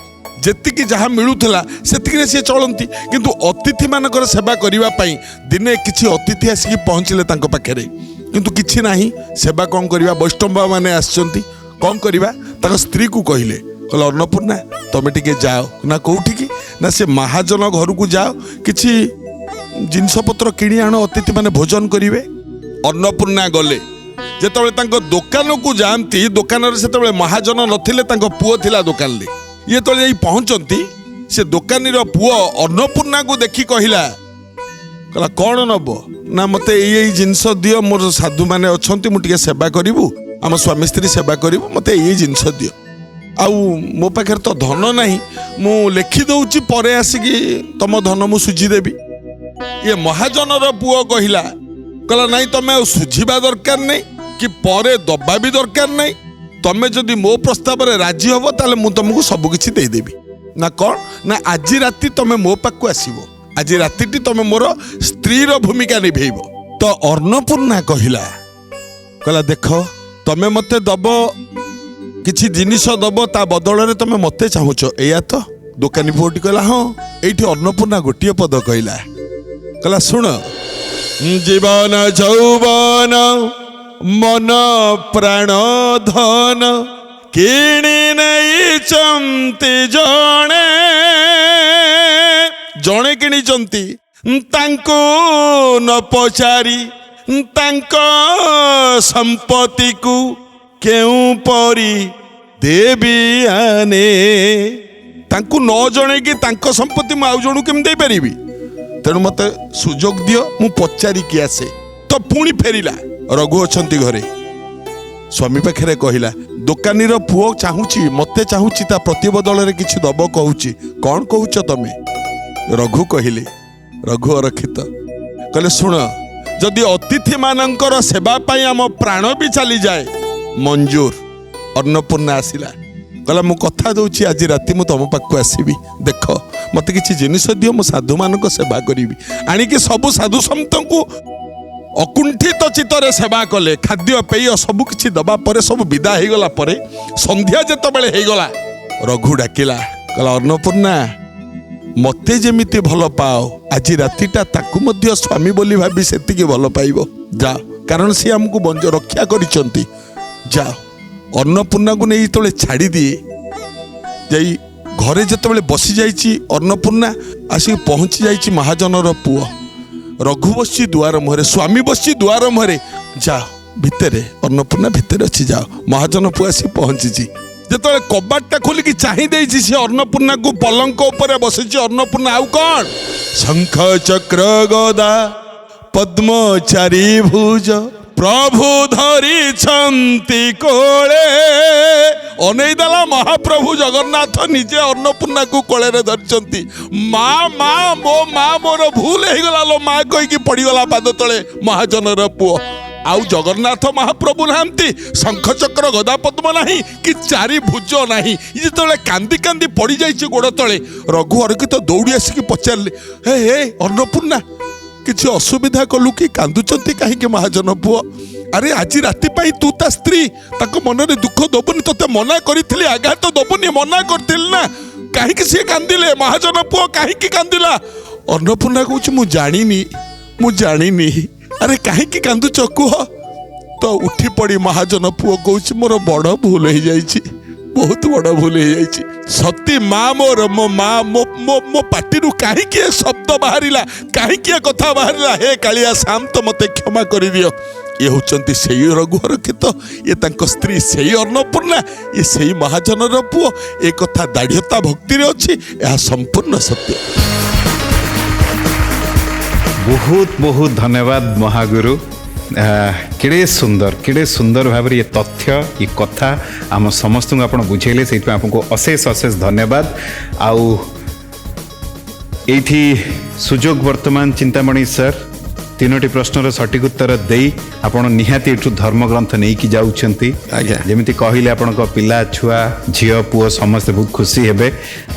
ଯେତିକି ଯାହା ମିଳୁଥିଲା ସେତିକିରେ ସିଏ ଚଳନ୍ତି। କିନ୍ତୁ ଅତିଥିମାନଙ୍କର ସେବା କରିବା ପାଇଁ ଦିନେ କିଛି ଅତିଥି ଆସିକି ପହଞ୍ଚିଲେ ତାଙ୍କ ପାଖରେ, କିନ୍ତୁ କିଛି ନାହିଁ। ସେବା କ'ଣ କରିବା? ବୈଷ୍ଣବ ମାନେ ଆସିଛନ୍ତି, କ'ଣ କରିବା? ତାଙ୍କ ସ୍ତ୍ରୀକୁ କହିଲେ ଅନ୍ନପୂର୍ଣ୍ଣା ତମେ ଟିକେ ଯାଅ ନା। କୋଉଠିକି ନା, ସେ ମହାଜନ ଘରକୁ ଯାଅ, କିଛି ଜିନିଷପତ୍ର କିଣି ଆଣ, ଅତିଥି ମାନେ ଭୋଜନ କରିବେ। ଅନ୍ନପୂର୍ଣ୍ଣା ଗଲେ। ଯେତେବେଳେ ତାଙ୍କ ଦୋକାନକୁ ଯାଆନ୍ତି, ଦୋକାନରେ ସେତେବେଳେ ମହାଜନ ନଥିଲେ, ତାଙ୍କ ପୁଅ ଥିଲା ଦୋକାନରେ। ଇଏ ଯେତେବେଳେ ଯାଇ ପହଞ୍ଚନ୍ତି, ସେ ଦୋକାନୀର ପୁଅ ଅନ୍ନପୂର୍ଣ୍ଣାକୁ ଦେଖି କହିଲା କ'ଣ ନେବ ନା, ମୋତେ ଏଇ ଜିନିଷ ଦିଅ, ମୋର ସାଧୁମାନେ ଅଛନ୍ତି, ମୁଁ ଟିକେ ସେବା କରିବୁ, ଆମ ସ୍ୱାମୀ ସ୍ତ୍ରୀ ସେବା କରିବୁ, ମୋତେ ଏଇ ଜିନିଷ ଦିଅ। ଆଉ ମୋ ପାଖରେ ତ ଧନ ନାହିଁ, ମୁଁ ଲେଖିଦେଉଛି, ପରେ ଆସିକି ତମ ଧନ ମୁଁ ସୁଝିଦେବି। ଇଏ ମହାଜନର ପୁଅ କହିଲା ନାଇଁ, ତମେ ଆଉ ସୁଝିବା ଦରକାର ନାହିଁ କି ପରେ ଦବା ବି ଦରକାର ନାହିଁ। ତମେ ଯଦି ମୋ ପ୍ରସ୍ତାବରେ ରାଜି ହବ, ତାହେଲେ ମୁଁ ତମକୁ ସବୁ କିଛି ଦେଇଦେବି। ନା କ'ଣ ନା, ଆଜି ରାତି ତମେ ମୋ ପାଖକୁ ଆସିବ, ଆଜି ରାତିଟି ତମେ ମୋର ସ୍ତ୍ରୀର ଭୂମିକା ନିଭେଇବ। ତ ଅନ୍ନପୂର୍ଣ୍ଣା କହିଲା ଦେଖ, ତମେ ମୋତେ ଦବ କିଛି ଜିନିଷ, ଦବ ତା ବଦଳରେ ତମେ ମୋତେ ଚାହୁଁଛ, ଏଇଆ ତ? ଦୋକାନୀ ପୁଅଟି କହିଲା ହଁ ଏଇଠି ଅନ୍ନପୂର୍ଣ୍ଣା ଗୋଟିଏ ପଦ କହିଲା ଶୁଣ ଜୀବନ ଯୌବନ ମନ ପ୍ରାଣ ଧନ କିଣି ନେଇଛନ୍ତି ଜଣେ କିଣିଛନ୍ତି ତାଙ୍କୁ ନ ପଚାରି ତାଙ୍କ ସମ୍ପତ୍ତିକୁ କେଉଁ ପରି ଦେବି ଆନେ ତାଙ୍କୁ ନ ଜଣେଇକି ତାଙ୍କ ସମ୍ପତ୍ତି ମୁଁ ଆଉ ଜଣକୁ କେମିତି ଦେଇପାରିବି ତେଣୁ ମତେ ସୁଯୋଗ ଦିଅ ମୁଁ ପଚାରିକି ଆସେ ତ ପୁଣି ଫେରିଲା ରଘୁ ଅଛନ୍ତି ଘରେ ସ୍ୱାମୀ ପାଖରେ କହିଲା ଦୋକାନୀର ପୁଅ ଚାହୁଁଛି ମତେ ଚାହୁଁଛି ତା ପ୍ରତିବଦଳରେ କିଛି ଦବ କହୁଛି କ'ଣ କହୁଛ ତମେ ରଘୁ କହିଲେ ରଘୁ ଅରକ୍ଷିତ କହିଲେ ଶୁଣ ଯଦି ଅତିଥି ମାନଙ୍କର ସେବା ପାଇଁ ଆମ ପ୍ରାଣ ବି ଚାଲିଯାଏ ମଞ୍ଜୁର ଅନ୍ନପୂର୍ଣ୍ଣା ଆସିଲା କହିଲା ମୁଁ କଥା ଦଉଛି ଆଜି ରାତି ମୁଁ ତମ ପାଖକୁ ଆସିବି ଦେଖ ମତେ କିଛି ଜିନିଷ ଦିଅ ମୁଁ ସାଧୁମାନଙ୍କ ସେବା କରିବି ଆଣିକି ସବୁ ସାଧୁ ସନ୍ତଙ୍କୁ ଅକୁଣ୍ଠିତ ଚିତ୍ତରେ ସେବା କଲେ ଖାଦ୍ୟ ପେୟ ସବୁ କିଛି ଦବା ପରେ ସବୁ ବିଦା ହେଇଗଲା ପରେ ସନ୍ଧ୍ୟା ଯେତେବେଳେ ହେଇଗଲା ରଘୁ ଡାକିଲା କହିଲା ଅନ୍ନପୂର୍ଣ୍ଣା ମତେ ଯେମିତି ଭଲ ପାଅ ଆଜି ରାତିଟା ତାକୁ ମଧ୍ୟ ସ୍ୱାମୀ ବୋଲି ଭାବି ସେତିକି ଭଲ ପାଇବ ଯାଅ କାରଣ ସିଏ ଆମକୁ ରକ୍ଷା କରିଛନ୍ତି ଯାଅ ଅନ୍ନପୂର୍ଣ୍ଣାକୁ ନେଇ ଯେତେବେଳେ ଛାଡ଼ିଦିଏ ଯାଇ ଘରେ ଯେତେବେଳେ ବସି ଯାଇଛି ଅନ୍ନପୂର୍ଣ୍ଣା ଆସିକି ପହଞ୍ଚି ଯାଇଛି ମହାଜନର ପୁଅ ରଘୁ ବସିଛି ଦୁଆର ମୁହଁରେ ସ୍ୱାମୀ ବସିଛି ଦୁଆର ମୁହଁରେ ଯାଅ ଭିତରେ ଅନ୍ନପୂର୍ଣ୍ଣା ଭିତରେ ଅଛି ଯାଅ ମହାଜନ ପୁଅ ଆସି ପହଞ୍ଚିଛି ଯେତେବେଳେ କବାଟଟା ଖୋଲିକି ଚାହିଁ ଦେଇଛି ସେ ଅନ୍ନପୂର୍ଣ୍ଣାକୁ ପଲଙ୍କ ଉପରେ ବସିଛି ଅନ୍ନପୂର୍ଣ୍ଣା ଆଉ କ'ଣ ଶଙ୍ଖ ଚକ୍ର ଗଦା ପଦ୍ମ ଚାରିଭୁଜ ପ୍ରଭୁ ଧରିଛନ୍ତି କୋଳେ ଅନେଇ ଦେଲା ମହାପ୍ରଭୁ ଜଗନ୍ନାଥ ନିଜେ ଅନ୍ନପୂର୍ଣ୍ଣାକୁ କୋଳରେ ଧରିଛନ୍ତି ମା ମୋ ମା ମୋର ଭୁଲ ହେଇଗଲା ଲୋ ମା କହିକି ପଡ଼ିଗଲା ପାଦ ତଳେ ମହାଜନର ପୁଅ ଆଉ ଜଗନ୍ନାଥ ମହାପ୍ରଭୁ ନାହାନ୍ତି ଶଙ୍ଖ ଚକ୍ର ଗଦା ପଦ୍ମ ନାହିଁ କି ଚାରି ଭୁଜ ନାହିଁ ଯେତେବେଳେ କାନ୍ଦି କାନ୍ଦି ପଡ଼ିଯାଇଛି ଗୋଡ଼ ତଳେ ରଘୁ ଅରକ୍ଷିତ ଦୌଡ଼ି ଆସିକି ପଚାରିଲେ ହେ ଅନ୍ନପୂର୍ଣ୍ଣା କିଛି ଅସୁବିଧା କଲୁ କି କାନ୍ଦୁଛନ୍ତି କାହିଁକି ମହାଜନ ପୁଅ ଆରେ ଆଜି ରାତି ପାଇଁ ତୁ ତା ସ୍ତ୍ରୀ ତାଙ୍କ ମନରେ ଦୁଃଖ ଦବୁନି ତତେ ମନା କରିଥିଲି ଆଘାତ ଦବୁନି ମନା କରିଥିଲି ନା କାହିଁକି ସିଏ କାନ୍ଦିଲେ ମହାଜନ ପୁଅ କାହିଁକି କାନ୍ଦିଲା ଅନ୍ନପୂର୍ଣ୍ଣା କହୁଛି ମୁଁ ଜାଣିନି ଆରେ କାହିଁକି କାନ୍ଦୁଛ କୁହ ତ ଉଠି ପଡ଼ି ମହାଜନ ପୁଅ କହୁଛି ମୋର ବଡ଼ ଭୁଲ ହେଇଯାଇଛି ବହୁତ ବଡ଼ ଭୁଲ ହେଇଯାଇଛି ସତୀ ମା ମୋର ମୋ ମା ମୋ ପାଟିରୁ କାହିଁକି ଏ ଶବ୍ଦ ବାହାରିଲା କାହିଁକି ଏ କଥା ବାହାରିଲା ହେ କାଳିଆ ଶାନ୍ତ ମୋତେ କ୍ଷମା କରିଦିଅ ଇଏ ହେଉଛନ୍ତି ସେଇ ରଘୁ ଅରକ୍ଷିତ ଇଏ ତାଙ୍କ ସ୍ତ୍ରୀ ସେଇ ଅନ୍ନପୂର୍ଣ୍ଣା ଇଏ ସେଇ ମହାଜନର ପୁଅ ଏ କଥା ଦାଢ଼୍ୟତା ଭକ୍ତିରେ ଅଛି ଏହା ସମ୍ପୂର୍ଣ୍ଣ ସତ୍ୟ ବହୁତ ବହୁତ ଧନ୍ୟବାଦ ମହାଗୁରୁ କେଡ଼େ ସୁନ୍ଦର ଭାବରେ ଏ ତଥ୍ୟ ଏ କଥା ଆମ ସମସ୍ତଙ୍କୁ ଆପଣ ବୁଝେଇଲେ ସେଇଥିପାଇଁ ଆପଣଙ୍କୁ ଅଶେଷ ଧନ୍ୟବାଦ ଆଉ ଏଇଠି ସୁଯୋଗ ବର୍ତ୍ତମାନ ଚିନ୍ତାମଣି ସାର୍ ତିନୋଟି ପ୍ରଶ୍ନର ସଠିକ ଉତ୍ତର ଦେଇ ଆପଣ ନିହାତି ଏଠୁ ଧର୍ମଗ୍ରନ୍ଥ ନେଇକି ଯାଉଛନ୍ତି ଆଜ୍ଞା ଯେମିତି କହିଲେ ଆପଣଙ୍କ ପିଲା ଛୁଆ ଝିଅ ପୁଅ ସମସ୍ତେ ବହୁତ ଖୁସି ହେବେ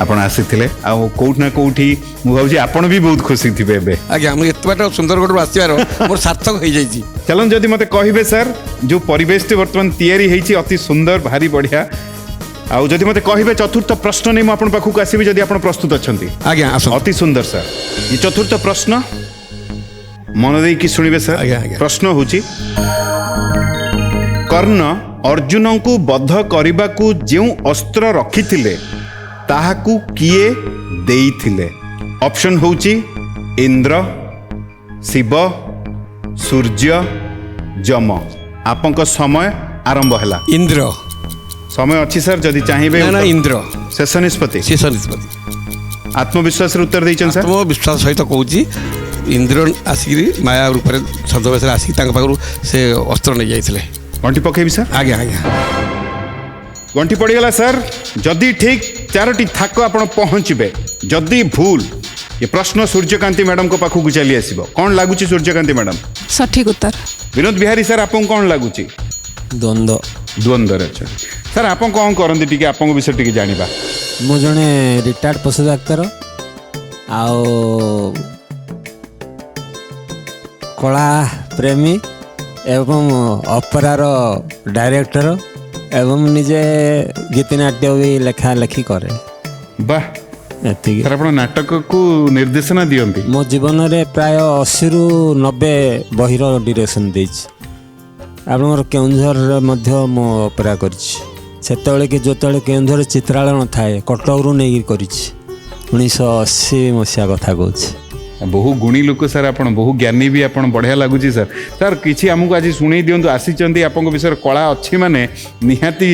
ଆପଣ ଆସିଥିଲେ ଆଉ କୋଉଠି ନା କୋଉଠି ମୁଁ ଭାବୁଛି ଆପଣ ବି ବହୁତ ଖୁସି ଥିବେ ଏବେ ଆଜ୍ଞା ମୁଁ ଏତେ ବାଟ ସୁନ୍ଦରଗଡ଼ରୁ ଆସିବାର ମୋର ସାର୍ଥକ ହେଇଯାଇଛି ଚାଲନ୍ତୁ ଯଦି ମୋତେ କହିବେ ସାର୍ ଯେଉଁ ପରିବେଶଟି ବର୍ତ୍ତମାନ ତିଆରି ହେଇଛି ଅତି ସୁନ୍ଦର ଭାରି ବଢ଼ିଆ ଆଉ ଯଦି ମୋତେ କହିବେ ଚତୁର୍ଥ ପ୍ରଶ୍ନ ନେଇ ମୁଁ ଆପଣଙ୍କ ପାଖକୁ ଆସିବି ଯଦି ଆପଣ ପ୍ରସ୍ତୁତ ଅଛନ୍ତି ଆଜ୍ଞା ଆସନ୍ତୁ ଅତି ସୁନ୍ଦର ସାର୍ ଏ ଚତୁର୍ଥ ପ୍ରଶ୍ନ ମନ ଦେଇକି ଶୁଣିବେ ସାର୍ ଆଜ୍ଞା ପ୍ରଶ୍ନ ହେଉଛି କର୍ଣ୍ଣ ଅର୍ଜୁନଙ୍କୁ ବଧ କରିବାକୁ ଯେଉଁ ଅସ୍ତ୍ର ରଖିଥିଲେ ତାହାକୁ କିଏ ଦେଇଥିଲେ ଅପସନ୍ ହେଉଛି ଇନ୍ଦ୍ର ଶିବ ସୂର୍ଯ୍ୟ ଯମ ଆପଣଙ୍କ ସମୟ ଆରମ୍ଭ ହେଲା ଇନ୍ଦ୍ର ସମୟ ଅଛି ସାର୍ ଯଦି ଚାହିଁବେ ନା ଇନ୍ଦ୍ର ଶେଷ ନିଷ୍ପତ୍ତି ଆତ୍ମବିଶ୍ୱାସରେ ଉତ୍ତର ଦେଇଛନ୍ତି ସାର୍ ମୁଁ ବିଶ୍ୱାସ ସହିତ କହୁଛି ଇନ୍ଦ୍ର ଆସିକିରି ମାୟା ରୂପରେ ଛଦ୍ମବେଶରେ ଆସିକି ତାଙ୍କ ପାଖରୁ ସେ ଅସ୍ତ୍ର ନେଇଯାଇଥିଲେ ଗଣ୍ଠି ପକେଇବି ସାର୍ ଆଜ୍ଞା ଗଣ୍ଠି ପଡ଼ିଗଲା ସାର୍ ଯଦି ଠିକ୍ 4ଟି ଥାକ ଆପଣ ପହଞ୍ଚିବେ ଯଦି ଭୁଲ ଏ ପ୍ରଶ୍ନ ସୂର୍ଯ୍ୟକାନ୍ତି ମ୍ୟାଡ଼ାମଙ୍କ ପାଖକୁ ଚାଲି ଆସିବ କ'ଣ ଲାଗୁଛି ସୂର୍ଯ୍ୟକାନ୍ତି ମ୍ୟାଡ଼ାମ ସଠିକ ଉତ୍ତର ବିନୋଦ ବିହାରୀ ସାର୍ ଆପଣଙ୍କୁ କ'ଣ ଲାଗୁଛି ଦ୍ୱନ୍ଦ୍ୱରେ ଅଛନ୍ତି ସାର୍ ଆପଣ କ'ଣ କରନ୍ତି ଟିକେ ଆପଣଙ୍କ ବିଷୟରେ ଟିକେ ଜାଣିବା ମୁଁ ଜଣେ ରିଟାୟାର୍ଡ ପଶୁ ଡାକ୍ତର ଆଉ କଳା ପ୍ରେମୀ ଏବଂ ଅପେରାର ଡାଇରେକ୍ଟର ଏବଂ ନିଜେ ଗୀତିନାଟ୍ୟ ବି ଲେଖା ଲେଖି କରେ ବାଃ ଏତିକି ସାର୍ ଆପଣ ନାଟକକୁ ନିର୍ଦ୍ଦେଶନା ଦିଅନ୍ତି। ମୋ ଜୀବନରେ ପ୍ରାୟ 80ରୁ 90 ବହିର ଡିରେକ୍ସନ୍ ଦେଇଛି। ଆପଣଙ୍କର କେଉଁଝରରେ ମଧ୍ୟ ମୁଁ ଅପେରା କରିଛି। ସେତେବେଳେ କି ଯେତେବେଳେ କେଉଁଝର ଚିତ୍ରାଳୟ ନଥାଏ କଟକରୁ ନେଇକି କରିଛି। 1980 ମସିହା କଥା କହୁଛି। ବହୁ ଗୁଣୀ ଲୋକ ସାର୍ ଆପଣ, ବହୁ ଜ୍ଞାନୀ ବି ଆପଣ, ବଢ଼ିଆ ଲାଗୁଛି ସାର୍। ସାର୍ କିଛି ଆମକୁ ଆଜି ଶୁଣେଇ ଦିଅନ୍ତୁ, ଆସିଛନ୍ତି ଆପଣଙ୍କ ବିଷୟରେ କଳା ଅଛି ମାନେ ନିହାତି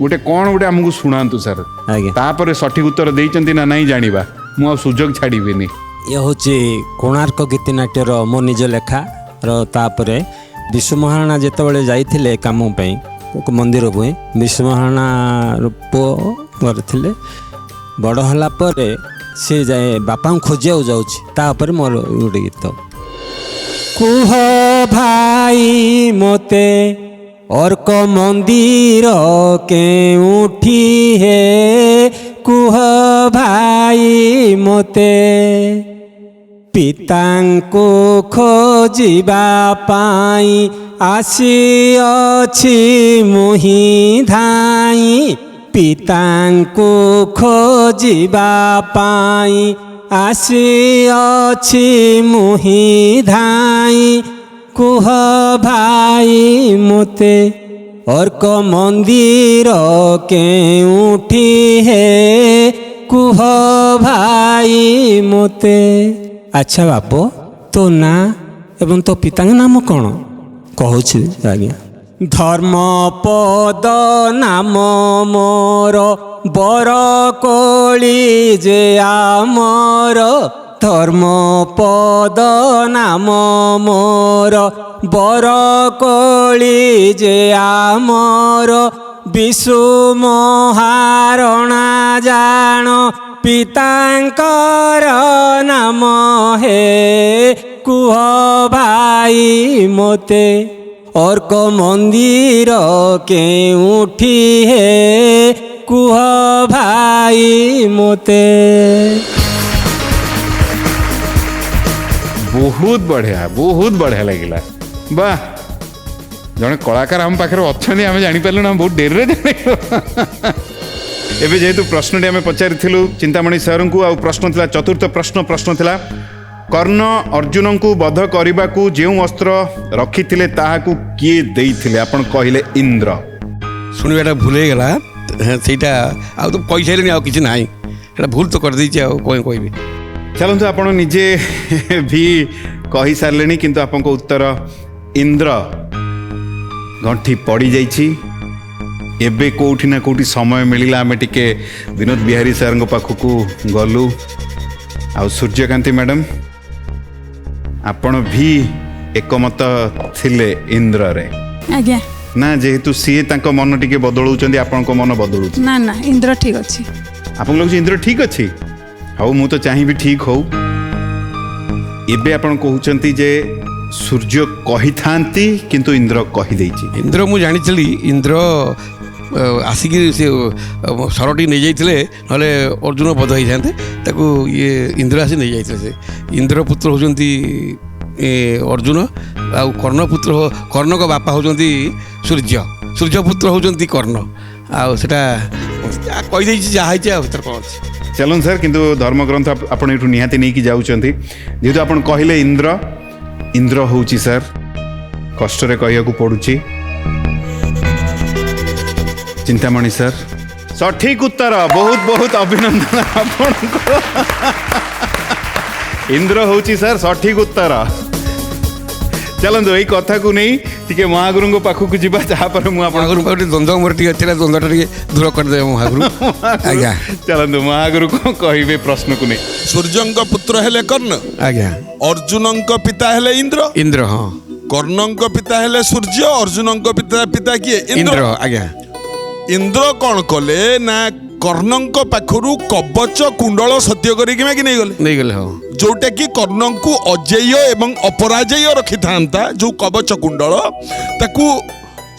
ଗୋଟେ କ'ଣ ଗୋଟେ ଆମକୁ ଶୁଣାନ୍ତୁ ସାର୍। ଆଜ୍ଞା, ତାପରେ ସଠିକ୍ ଉତ୍ତର ଦେଇଛନ୍ତି ନା ନାହିଁ ଜାଣିବା, ମୁଁ ଆଉ ସୁଯୋଗ ଛାଡ଼ିବିନି। ଇଏ ହେଉଛି କୋଣାର୍କ ଗୀତିନାଟ୍ୟର ମୋ ନିଜ ଲେଖାର। ତାପରେ ବିଶୁ ମହାରଣା ଯେତେବେଳେ ଯାଇଥିଲେ କାମ ପାଇଁ ମନ୍ଦିରକୁ, ବିଶୁ ମହାରଣାର ପୁଅ କରିଥିଲେ। ବଡ଼ ହେଲା ପରେ ସେ ଯାଏ ବାପାଙ୍କୁ ଖୋଜିବାକୁ ଯାଉଛି, ତାପରେ ମୋର ଗୋଟେ ଗୀତ। କୁହ ଭାଇ ମୋତେ ଅର୍କ ମନ୍ଦିର କେଉଁଠି ହେ, କୁହ ଭାଇ ମୋତେ ପିତାଙ୍କୁ ଖୋଜିବା ପାଇଁ ଆସିଅଛି ମୁହିଁ ଧାଇଁ, ପିତାଙ୍କୁ ଖୋଜିବା ପାଇଁ ଆସିଅଛି ମୁହିଁ ଧାଇଁ, କୁହ ଭାଇ ମୋତେ ଅର୍କ ମନ୍ଦିର କେଉଁଠି ହେ, କୁହ ଭାଇ ମୋତେ। ଆଚ୍ଛା ବାପ, ତୋ ନାଁ ଏବଂ ତୋ ପିତାଙ୍କ ନାମ କ'ଣ? କହୁଛି ଆଜ୍ଞା। ଧର୍ମପଦ ନାମ ମୋର, ବରକୋଳି ଯେ ଆମର। ଧର୍ମପଦ ନାମ ମୋର, ବରକୋଳି ଯେ ଆମର। ବିଶୁ ମହାରଣା ଜାଣ, ପିତାଙ୍କର ନାମ ହେ, କୁହ ଭାଇ ମୋତେ ଅର୍କ ମନ୍ଦିର କେଉଁଠି ହେ, କୁହ ଭାଇ ମୋତେ। ବହୁତ ବଢ଼ିଆ ଲାଗିଲା। ବାଃ, ଜଣେ କଳାକାର ଆମ ପାଖରେ ଅଛନ୍ତି, ଆମେ ଜାଣିପାରିଲୁ ନା, ବହୁତ ଡେରିରେ ଜାଣିଲୁ। ଏବେ ଯେହେତୁ ପ୍ରଶ୍ନଟି ଆମେ ପଚାରିଥିଲୁ ଚିନ୍ତାମଣି ସାର୍ଙ୍କୁ, ଆଉ ପ୍ରଶ୍ନ ଥିଲା ଚତୁର୍ଥ ପ୍ରଶ୍ନ ଥିଲା କର୍ଣ୍ଣ ଅର୍ଜୁନଙ୍କୁ ବଧ କରିବାକୁ ଯେଉଁ ଅସ୍ତ୍ର ରଖିଥିଲେ ତାହାକୁ କିଏ ଦେଇଥିଲେ? ଆପଣ କହିଲେ ଇନ୍ଦ୍ର। ଶୁଣିବାଟା ଭୁଲ ହେଇଗଲା, ସେଇଟା ଆଉ ତ କହିସାରିଲେଣି, ଆଉ କିଛି ନାହିଁ, ସେଇଟା ଭୁଲ ତ କରିଦେଇଛି, ଆଉ କ'ଣ କହିବି। ଚାଲନ୍ତୁ, ଆପଣ ନିଜେ ବି କହିସାରିଲେଣି, କିନ୍ତୁ ଆପଣଙ୍କ ଉତ୍ତର ଇନ୍ଦ୍ର। ଗଣ୍ଠି ପଡ଼ିଯାଇଛି। ଏବେ କେଉଁଠି ନା କେଉଁଠି ସମୟ ମିଳିଲା ଆମେ ଟିକେ ବିନୋଦ ବିହାରୀ ସାର୍ଙ୍କ ପାଖକୁ ଗଲୁ। ଆଉ ସୂର୍ଯ୍ୟକାନ୍ତି ମ୍ୟାଡ଼ାମ୍, ଆପଣ ବି ଏକମତ ଥିଲେ ଇନ୍ଦ୍ରରେ? ଆଜ୍ଞା। ନା, ଯେହେତୁ ସିଏ ତାଙ୍କ ମନ ଟିକେ ବଦଳଉଛନ୍ତି, ଆପଣଙ୍କ ମନ ବଦଳୁଛି? ନା ନା, ଇନ୍ଦ୍ର ଠିକ୍ ଅଛି। ଆପଣଙ୍କୁ ଲାଗୁଛି ଇନ୍ଦ୍ର ଠିକ୍ ଅଛି? ହଉ, ମୁଁ ତ ଚାହିଁବି ଠିକ୍ ହଉ। ଏବେ ଆପଣ କହୁଛନ୍ତି ଯେ ସୂର୍ଯ୍ୟ କହିଥାନ୍ତି କିନ୍ତୁ ଇନ୍ଦ୍ର କହିଦେଇଛି। ଇନ୍ଦ୍ର ମୁଁ ଜାଣିଥିଲି, ଇନ୍ଦ୍ର ଆସିକି ସେ ସରଟି ନେଇଯାଇଥିଲେ, ନହେଲେ ଅର୍ଜୁନ ବଧ ହେଇଥାନ୍ତେ। ତାକୁ ଇଏ ଇନ୍ଦ୍ର ଆସି ନେଇଯାଇଥିଲେ। ସେ ଇନ୍ଦ୍ର ପୁତ୍ର ହେଉଛନ୍ତି ଅର୍ଜୁନ, ଆଉ କର୍ଣ୍ଣଙ୍କ ବାପା ହେଉଛନ୍ତି ସୂର୍ଯ୍ୟ, ସୂର୍ଯ୍ୟପୁତ୍ର ହେଉଛନ୍ତି କର୍ଣ୍ଣ। ଆଉ ସେଟା କହିଦେଇଛି, ଯାହା ହେଇଛି, ଆଉ ଭିତରେ କ'ଣ ଅଛି। ଚାଲନ୍ତୁ ସାର୍, କିନ୍ତୁ ଧର୍ମଗ୍ରନ୍ଥ ଆପଣ ଏଠୁ ନିହାତି ନେଇକି ଯାଉଛନ୍ତି। ଯେହେତୁ ଆପଣ କହିଲେ ଇନ୍ଦ୍ର ହେଉଛି ସାର୍, କଷ୍ଟରେ କହିବାକୁ ପଡ଼ୁଛି, ଚିନ୍ତାମଣି ସାର୍ ସଠିକ୍ ଉତ୍ତର। ବହୁତ ଅଭିନନ୍ଦନ ଆପଣଙ୍କୁ। ଇନ୍ଦ୍ର ହେଉଛି ସାର୍ ସଠିକ୍ ଉତ୍ତର। ଚାଲନ୍ତୁ, ଏଇ କଥାକୁ ନେଇ ଟିକେ ମହାଗୁରୁଙ୍କ ପାଖକୁ ଯିବା, ତାପରେ ମୁଁ ମହାଗୁରୁଙ୍କ ପାଖରେ ଦ୍ୱନ୍ଦ୍ୱ ମୋର ଟିକେ ଥିଲା, ଦ୍ୱନ୍ଦ୍ୱଟା ଟିକେ ଦୂର କରିଦେବେ ମହାଗୁରୁ। ଆଜ୍ଞା, ଚାଲନ୍ତୁ, ମହାଗୁରୁ କ'ଣ କହିବେ ପ୍ରଶ୍ନକୁ ନେଇ? ସୂର୍ଯ୍ୟଙ୍କ ପୁତ୍ର ହେଲେ କର୍ଣ୍ଣ, ଆଜ୍ଞା। ଅର୍ଜୁନଙ୍କ ପିତା ହେଲେ ଇନ୍ଦ୍ର, ହଁ। କର୍ଣ୍ଣଙ୍କ ପିତା ହେଲେ ସୂର୍ଯ୍ୟ, ଅର୍ଜୁନଙ୍କ ପିତା କିଏ? ଇନ୍ଦ୍ର, ଆଜ୍ଞା। ଇନ୍ଦ୍ର କ'ଣ କଲେ ନା କର୍ଣ୍ଣଙ୍କ ପାଖରୁ କବଚ କୁଣ୍ଡଳ ସତ୍ୟ କରିକି ମାଗି ନେଇଗଲେ। ହଁ, ଯୋଉଟା କି କର୍ଣ୍ଣଙ୍କୁ ଅଜେୟ ଏବଂ ଅପରାଜେୟ ରଖିଥାନ୍ତା। ଯୋଉ କବଚ କୁଣ୍ଡଳ, ତାକୁ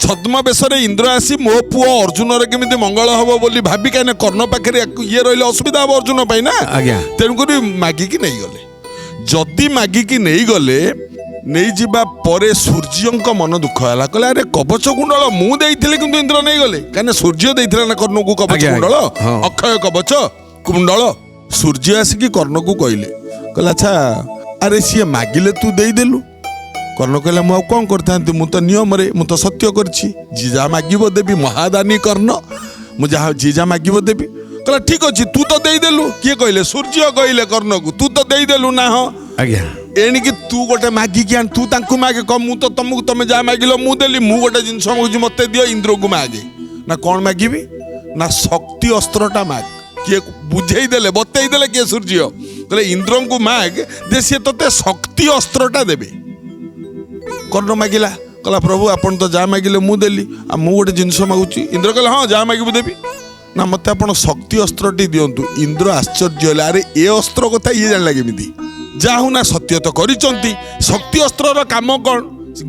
ଛଦ୍ମବେଶରେ ଇନ୍ଦ୍ର ଆସି ମୋ ପୁଅ ଅର୍ଜୁନର କେମିତି ମଙ୍ଗଳ ହବ ବୋଲି ଭାବି, କାହିଁକିନା କର୍ଣ୍ଣ ପାଖରେ ଇଏ ରହିଲେ ଅସୁବିଧା ହବ ଅର୍ଜୁନ ପାଇଁ ନା, ଆଜ୍ଞା। ତେଣୁକରି ମାଗିକି ନେଇଗଲେ। ଯଦି ମାଗିକି ନେଇଗଲେ, ନେଇଯିବା ପରେ ସୂର୍ଯ୍ୟଙ୍କ ମନ ଦୁଃଖ ହେଲା, କହିଲେ ଆରେ କବଚ କୁଣ୍ଡଳ ମୁଁ ଦେଇଥିଲି କିନ୍ତୁ ଇନ୍ଦ୍ର ନେଇଗଲେ। କାହିଁକିନା ସୂର୍ଯ୍ୟ ଦେଇଥିଲା ନା କର୍ଣ୍ଣଙ୍କୁ କବଚ କୁଣ୍ଡଳ, ଅକ୍ଷୟ କବଚ କୁଣ୍ଡଳ। सूर्य आसिकी कर्ण को कहले कहला अच्छा अरे सी मागिले तू देदेलु कर्ण कहला मु कौन करता मु तो नियम रे मु तो सत्य करछि जी जा मागिब देवी महादानी कर्ण मु जहाँ जी जा मागिब देवी कहला ठीक अच्छे तू तो देदेलु किए कहले सूर्य कहले कर्ण को तू तो देदेलु ना हो आज्ञा एणिकी तू गोटे मागिकी आन तू तांकु मागे कम मु तो तुमको तमे जा मागिलो मु देली मु गोटे जिनस मागुची मते दियो इंद्र को मागे ना कौन मागिबी ना शक्ति अस्त्रटा माग किए बुझेई देले बतेई देले किए सूर्य कहले इंद्र को माग जे से तते शक्ति अस्त्रटा देबे कर्ण मागिला कहला प्रभु आपण तो जा मागिले मु देली आ मु गोटे जिनस मागुची इंद्र कहला हां जा मागिबु देबी ना मते आपण शक्ति अस्त्रटी दियंतु इंद्र आश्चर्य होला अरे ए अस्त्र कथा ये जान लागे मिदी जाहु ना सत्य तो करिचंती शक्ति अस्त्रर काम कौन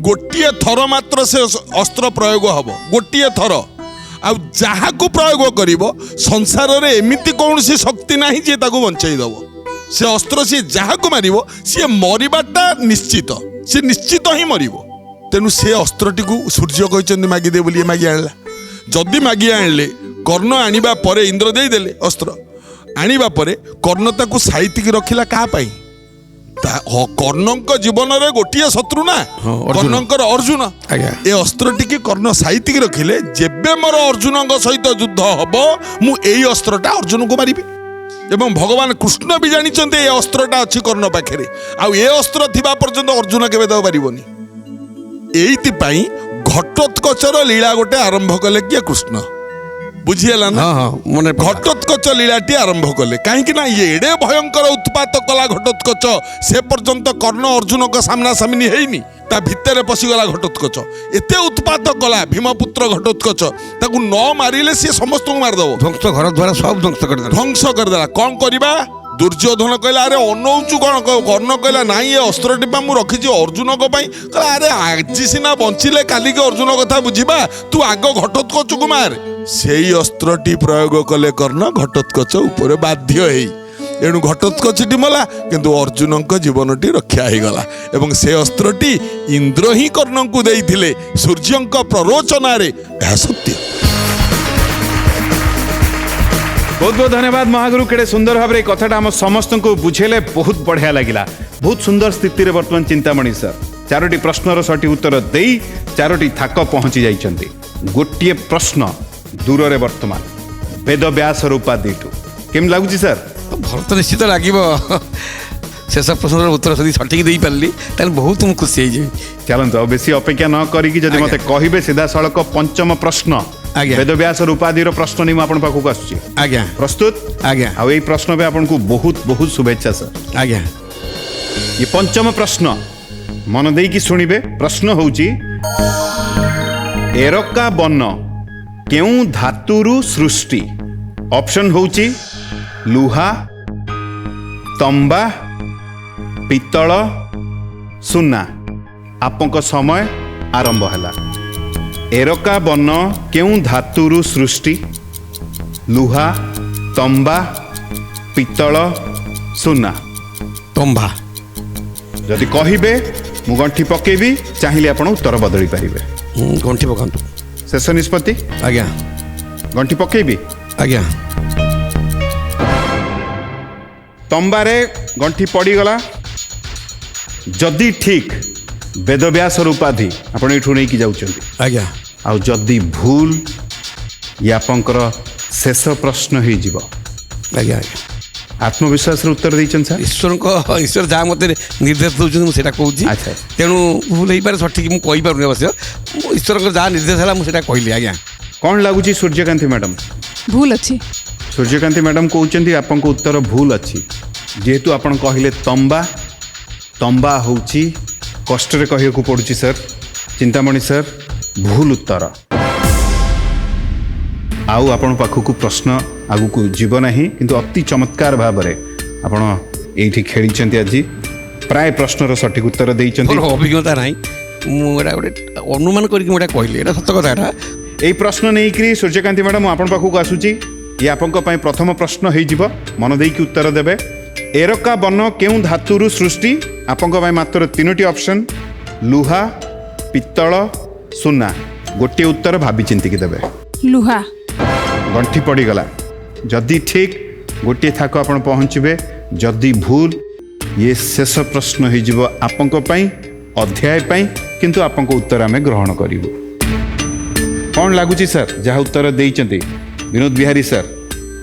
गोटिए थर मात्र से अस्त्र प्रयोग हब गोटिए थर आ जहाँ को प्रयोग करिब संसार रे एमिति कौन सी शक्ति नाही जे ताको बंचाई दब से अस्त्र सी जहाँ को मारिब सी मरिबाटा निश्चित से निश्चित ही मरिब तेणु से अस्त्रटी को सूर्य कहते मागिदे बोली मागि आणला जदि मागि आणले कर्ण आनिबा परे इंद्र दे देले अस्त्र आनिबा परे कर्ण ताको साइतिक रखिला का पाई कर्णଙ୍କ ଜୀବନରେ ଗୋଟିଏ ଶତ୍ରୁ ନା କର୍ଣ୍ଣଙ୍କର ଅର୍ଜୁନ ଏ ଅସ୍ତ୍ରଟିକି କର୍ଣ୍ଣ ସାଇତିକି ରଖିଲେ ଯେବେ ମୋର ଅର୍ଜୁନଙ୍କ ସହିତ ଯୁଦ୍ଧ ହବ ମୁଁ ଏଇ ଅସ୍ତ୍ରଟା ଅର୍ଜୁନକୁ ମାରିବି ଏବଂ ଭଗବାନ କୃଷ୍ଣ ବି ଜାଣିଛନ୍ତି ଏ ଅସ୍ତ୍ରଟା ଅଛି କର୍ଣ୍ଣ ପାଖରେ ଆଉ ଏ ଅସ୍ତ୍ର ଥିବା ପର୍ଯ୍ୟନ୍ତ ଅର୍ଜୁନ କେବେ ଦେବା ପାରିବନି ଏଇଥିପାଇଁ ଘଟୋତ୍କଚର ଲୀଳା ଗୋଟେ ଆରମ୍ଭ କଲେ କିଏ କୃଷ୍ଣ बुझीगला ना मन घटोत्कच लीलाटी आरंभ कले कहीं ना ये एडे भयंकर उत्पात कला घटोत्कच से पर्यंत कर्ण अर्जुन का सामना सामनी है ता भितर पशिगला घटोत्कच एते उत्पात कला भीमपुत्र घटोत्कच ताकू न मारिले सी समस्त को मारदब ध्वंस घर द्वारा सब ध्वंस करदेला कौन करबा दुर्योधन कहला अरे अनौचु कौन कर्ण कहला ना ये अस्त्रटी मु रखी अर्जुन को कहला अरे आज सीना बंचिले काली के अर्जुन कथा बुझीबा तू आग घटोत्कच को मार से अस्त्रटी प्रयोग कले कर्ण घटोत्कच उपर बाध्य है एणु घटोत्कचटी मला किंतु अर्जुन जीवनटी रक्षा हो गला एवं से अस्त्रटी इंद्र ही कर्ण को देइथिले सूर्य प्ररोचना रे सत्य। बहुत बहुत धन्यवाद महागुरु केड़े सुंदर भाव कथाटा आम समस्त को बुझेले बहुत बढ़िया लगिला बहुत सुंदर स्थिति रे वर्तमान चिंतामणि सर चारोटी प्रश्नर सठी उत्तर देई चारोटी थाक पहुंची जाइछंती गोटिए प्रश्न दूर रे वर्तमान वेद व्यास उपाधि केम लागुची सर भल तो निश्चित लगे शेष प्रश्न उत्तर सदी सठिक दे पारि ताल बहुत मुझे खुशी हो चलते बेसी अपेक्षा न करी जदि मते कहिबे सीधा सड़क पंचम प्रश्न वेद व्यास उपाधि प्रश्न नहीं आपन पाखु आसुची आज्ञा प्रस्तुत आज्ञा आ एई प्रश्न पे आपन को बहुत बहुत शुभेच्छा सर आज्ञा ये पंचम प्रश्न मन देई की सुनिबे प्रश्न होउची एरका बन्न केउ धातुरु सृष्टि ऑप्शन होउची लुहा तंबा पितल सुना आपको समय आरंभ हैला एरका बन्न केउ धातुरु सृष्टि लुहा तंबा पितल सुना तंबा जदि कहिबे मु गंठी पकेबी चाहिए आपण उत्तर बदली पारिबे गंठी पकांतु शेष निष्पत्ति आज्ञा गंठी पकेबी आज्ञा तंबारे गंठी पड़ीगला जदि ठीक वेदव्यास उपाधि आपण एठू नहीं की जाउछंती आज्ञा आउ जदि भूल ये आपंकर शेष प्रश्न हो जीव आज्ञा आत्मविश्वास उत्तर देइछन सर ईश्वर जहाँ मत निर्देश दूसरी मुझे कहूँ अच्छा तेणु भूल हो पारे सठिक मुझे कहीपर अवश्य ईश्वर जहाँ निर्देश है मुझे कहली आज्ञा कौन लगुच सूर्यकांति मैडम भूल अच्छी सूर्यकांति मैडम कहते आपन को उत्तर भूल अच्छी जेहेतु आपन कहले तंबा तंबा होउची कष्ट रे कहियो को पड़ुची सर चिंतामणि सर भूल उत्तर आउ आपण पाखक प्रश्न आगु को जीव नहीं किंतु अति चमत्कार भाव में आपण एठी खेली आज प्राय प्रश्नर सठिक उत्तर देइछंती अभिज्ञता ना मुझे गोटे अनुमान करके कहली सत कथा यही प्रश्न नहीं कि सूर्यकांति मैडम आपण पाखक आसुची ये आपन प्रथम प्रश्न हो मन देकी उत्तर देबे एरका बन्न केउ धातुरु सृष्टि आपन मात्र तीनोटी ऑप्शन लुहा पित्तल सुना गोटे उत्तर भाभी चिंतिकी देबे लुहा गंठी पड़ीगला जदि ठीक गोटे थाक आपण पहुँचे जदि भूल ये शेष प्रश्न हो अध्याय किंतु आपको उत्तर आम ग्रहण करूँ कौन लगुच सर जहाँ उत्तर देते विनोद बिहारी सर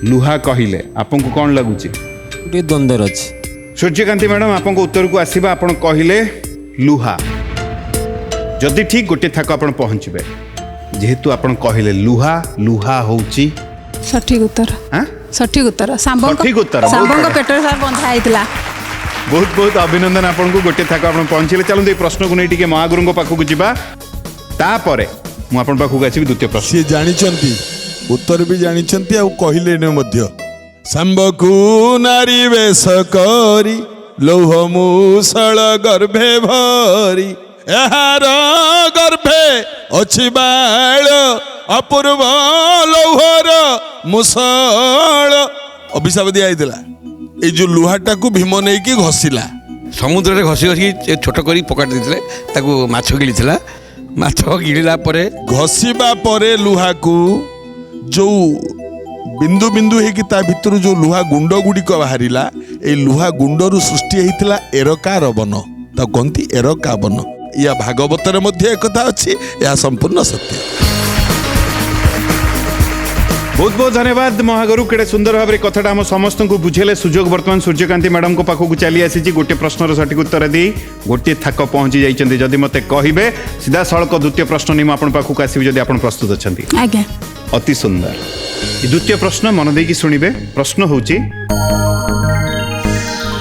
लुहा कहले आपको कौन लगुच द्वंद्व अच्छी सूर्यकांति मैडम आपको उत्तर को आसवा आप कहले लुहा जदि ठीक गोटे थाक आप पहुँचे जेहेतु आप कहले लुहा लुहा होची सठिक उत्तर हाँ? सठिक उत्तर सठिक उत्तर, बहुत बढ़िया। पेटर सार बंधा होता बहुत बहुत अभिनंदन आपको गोटे थाक आप पहुँचे चलते प्रश्न को नहीं टिके महागुरु पाखक जावा तापर मु आपन पाखक आसबि द्वितीय प्रश्न सी जानिचंती उत्तर भी जानिचंती आ कहले न मध्य सांबकु नारी वेश करी लौह मूसल गर्भे भरी एहार गर्भे अछि बाळ अपूर्व लौहर मूसल अभिशाप दिया आइतला ए जो लुहाटा को भीम नहीं की घसीला समुद्र में घसी घसी छोट कर पकाट देते माछ गिड़ी माछ गिड़ला घसीबा परे लुहा को जो बिंदु बिंदु है कि ता भितर जो लुहा गुंड गुड़िक बाहरिला ए लुहा गुंडरू सृष्टि होता एरकार बन ता कहती एरका बन या भागवतर मध्य एक कथा अच्छी यह संपूर्ण सत्य बहुत बहुत धन्यवाद महागुरु केड़े सुंदर भाव कथाटा आम समस्त को बुझेले सुजोग वर्तमान सूर्यकांति मैडम को पाखक चली आसी गोटे प्रश्नर सठिक उत्तर दी गोटे थाक पहुंची जाइए जदि मते कहिबे सीधा सड़क द्वितीय प्रश्न नहीं आपन पाखक आसबि जदि आपन प्रस्तुत अच्छी आज्ञा अति सुंदर द्वितीय प्रश्न मन देकी शुणिबे प्रश्न होची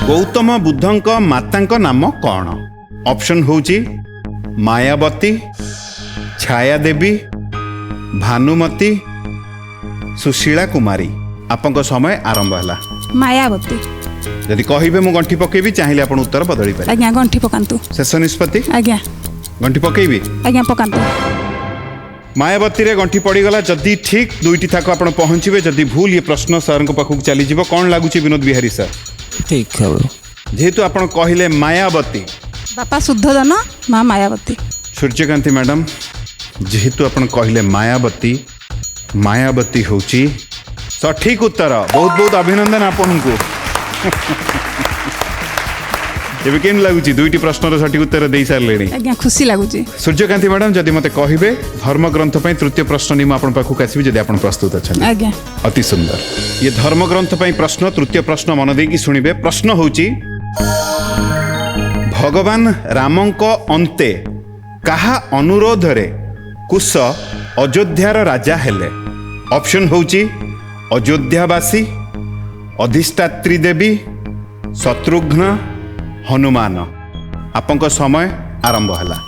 गौतम बुद्धंक मातांक नाम कौन ऑप्शन होची मायावती छाया देवी भानुमती सुशीला कुमारी आपंक समय आरंभ है मायावती जदि कहिबे मु गंठी पकेबी चाहिए आपण उत्तर बदली पारे आज्ञा गंठी पकांतु शेष निष्पत्ति आज्ञा गंठी पकेबी आज्ञा पकांतु मायावती रे गंठी पड़ीगला जदि ठीक दुईटी थाक आपण पहुँचे जदि भूल ये प्रश्न सर पाखक चली जीव कौन लगुच विनोद बिहारी सर ठीक है जेहेतु आपण कहले मायावती बापा शुद्धोधन माँ मायावती सूर्यकांति मैडम जेहेतु आपण कहले मायावती मायावती होची सठिक उत्तर बहुत बहुत अभिनंदन आपको एबे केम लागुची दुईटी प्रश्नर सठिक उत्तर दे सारे आज्ञा खुशी लगुच सूर्यकांति मैडम जदि मते कहिबे धर्म ग्रंथ पई तृतीय प्रश्न नहीं आपण पाखक आसीबि जदि आपण प्रस्तुत अछन आज्ञा अति सुंदर ये धर्म ग्रंथ पई प्रश्न तृतीय प्रश्न मन देकी शुणिबे प्रश्न होची भगवान रामंक अंते कहा अनुरोध रे कुश अयोध्यार राजा हेले ऑप्शन होची अयोध्यावासी अधिष्ठात्री देवी शत्रुघ्न हनुमान आपंक समय आरंभ है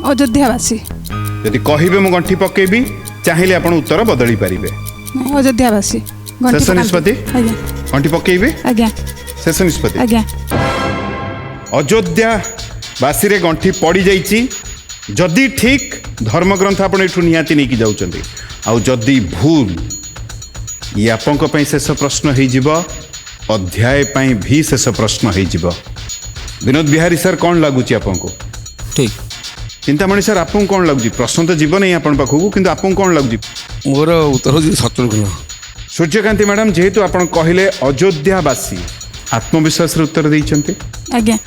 अयोध्यावासी यदि कहिबे मु गंठी पकेबी चाहिए आपण उत्तर बदली पारिबे अयोध्यावासी शेष निष्पत्ति आज्ञा गंठी पकेबी आज्ञा शेष निष्पत्ति आज्ञा अयोध्यावासी रे गंठी पड़ी जाइची जदि ठीक धर्मग्रंथ आपण एठू निहाती नहीं जाउचंदी आउ जदि भूल ये आपंक पई शेष प्रश्न हो जीव अध्याय पई भी शेष प्रश्न हो जीव विनोद बिहारी सर कौन लगुच आपको ठीक चिंतामणि सर आपको कौन लगुच प्रश्न तो जीव नहीं आपण पाखक किंतु आपको कौन लगुच मोर उत्तर हूँ शत्रुघ्न सूर्यकांति मैडम जेहेतु आपण कहले अयोध्यावासी आत्मविश्वास उत्तर देइचंती आज्ञा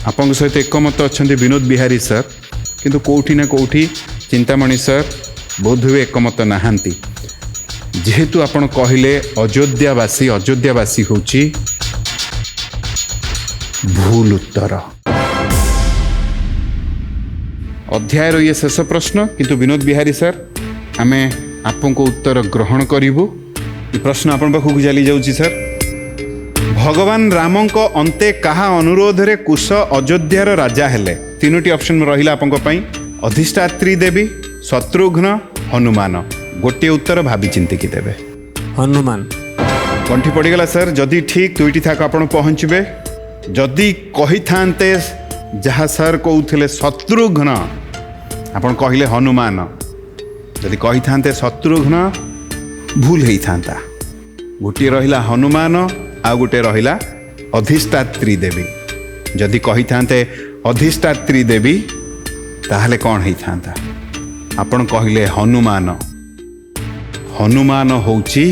आपन सहित एकमत अच्छा विनोद बिहारी सर किंतु कोठी ना कोठी चिंतामणि सर बोध हुए एकमत नहांती जेहेतु आपण कहले अयोध्यावासी होची भूल उत्तर अध्यायर ये शेष प्रश्न किंतु विनोद बिहारी सर आमे आपको उत्तर ग्रहण करिबु ये प्रश्न आपण पाखक चली जाउची सर भगवान रामंक अंते कहा अनुरोध रे कुश अयोध्यार राजा हेले तीनोटी ऑप्शन रहिला आपंक पई अधिष्ठात्री देवी शत्रुघ्न हनुमान गोटे उत्तर भाभी चिंती की देवे हनुमान गंठी पड़ीगला सर जदि ठीक दुईटी थाक आपण पहुँचे जदि कही थांते जहाँ सर कहते शत्रुघ्न आपण कहले हनुमान जदि कही थांते शत्रुघ्न भूल ही थांता गोटे रहिला हनुमान आ गोटे रहिला अधिष्ठात्री देवी जदि कही थांते अधिष्ठात्री देवी ताहले कौन ही थांता आपण कहले हनुमान हनुमान होची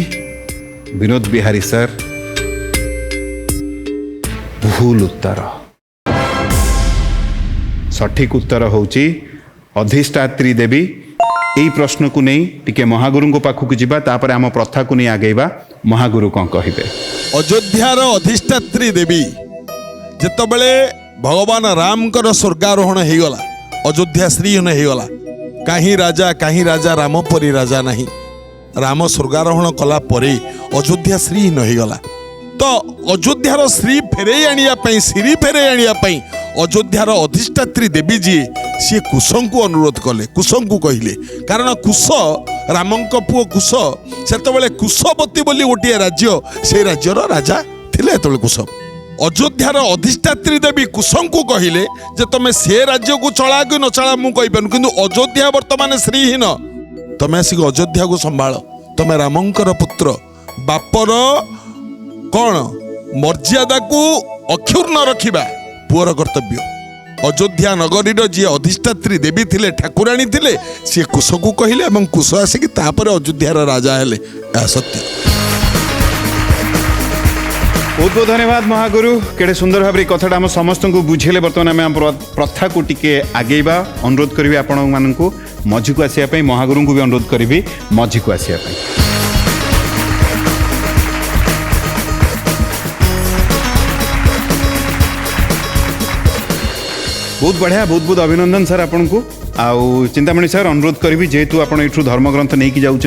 विनोद बिहारी सर भूल उत्तर। सठिक उत्तर होची अधिष्ठात्री देवी। यही प्रश्न को नहीं टिके महागुरु पाखक जावा तापर आम प्रथा को नहीं आगेवा। महागुरु कौन कहिबे? अयोध्यार अधिष्ठात्री देवी जेतबेले भगवान रामकर स्वर्गारोहण होगला, अयोध्या श्रीहन होगला, कहीं राजा राम परी राजा नहीं। राम स्वर्गारोहण कला परे अयोध्या श्रीहीन होगला। तो अयोध्यार श्री फेरे आनिया श्री फेरे आनिया अयोध्यार अधिष्ठात्री देवी जी सी कुशं को अनुरोध कले, कुशं को कहले। कारण कुश रामंक पुओ कुश सेतबेले कुशवती बोली गोटे राज्य, से राज्यर राजा थिले एतबेले कुश। अयोध्यार अधिष्ठात्री देवी कुशं को कहले जे तमे से राज्य को चला कि न चला मु कहि पानु, किंतु अयोध्या वर्तमान श्रीहीन, तमे आसिक अयोध्या को संभाळ। तमे रामंकर पुत्र, बापर कौन मर्यादा को अक्षुण्ण रखिबा पुअर कर्तव्य। अयोध्या नगरीर जी अधिष्ठात्री देवी थिले, ठाकुराणी थिले, सी कुश को कहले एवं कुश आसिक तापर अयोध्यार राजा हेले। सत्य। बहुत बहुत धन्यवाद महागुरु। केड़े सुंदर भाव कथाटा आम समस्त को बुझेले। बर्तमान आम प्रथा को टिके आगेवा अनुरोध करी आपण मानू मझी को आसापी। महागुरु को भी अनुरोध करी मझी को आसापी। बहुत बढ़िया, बहुत बहुत अभिनंदन सर आपन को। आउ चिंतामणि सर अनुरोध करी जेहेतु आप धर्मग्रंथ नहीं जाऊँच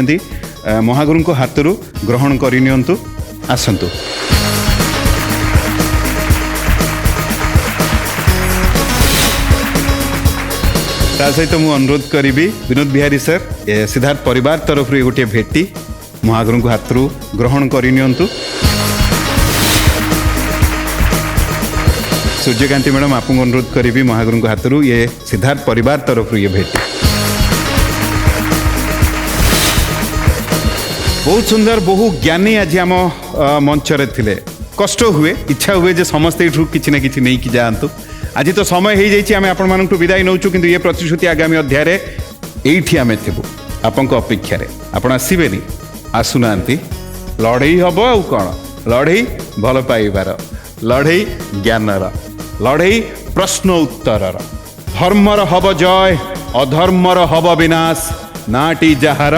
महागुरु को हाथ ग्रहण करनियंतु। आसतु। ता सहित मु अनुरोध करी विनोद बिहारी सर सिद्धार्थ परिवार तरफ गोटे भेटी महागुरु को हाथ ग्रहण करनियंतु। सूर्यकांति मैडम आपको अनुरोध करी महागुरु को हाथ ये सिद्धार्थ परिवार तरफ ये भेटी। बहुत सुंदर, बहु ज्ञानी आज आम मंच थे। कष्ट हुए, इच्छा हुए जे समस्ते किसी ना कि नहीं कि जातु। आज तो समय हो जाए आम आपण मानू विदाय नौ, कि ये प्रतिश्रुति आगामी अध्याय ये आम थू आपण अपेक्षा आपण आसबेनि, आसुना लड़ई हम आउ कौन लड़ई भल पाइबार, लड़ई ज्ञानर, लड़ई प्रश्न उत्तर, धर्मर हब जय अधर्मर हब विनाश, नाटी जहार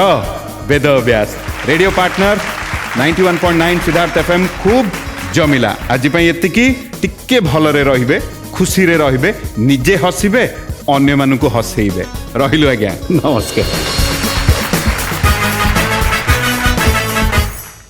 Ved Vyas. Radio partner 91.9 Siddharth FM खूब जमिला। आज एतिकी टिके भलरे रहिबे, खुशी रे रहिबे, निजे हसिबे, अन्य मानकु हसेइबे। रहिलु आज्ञा, नमस्कार।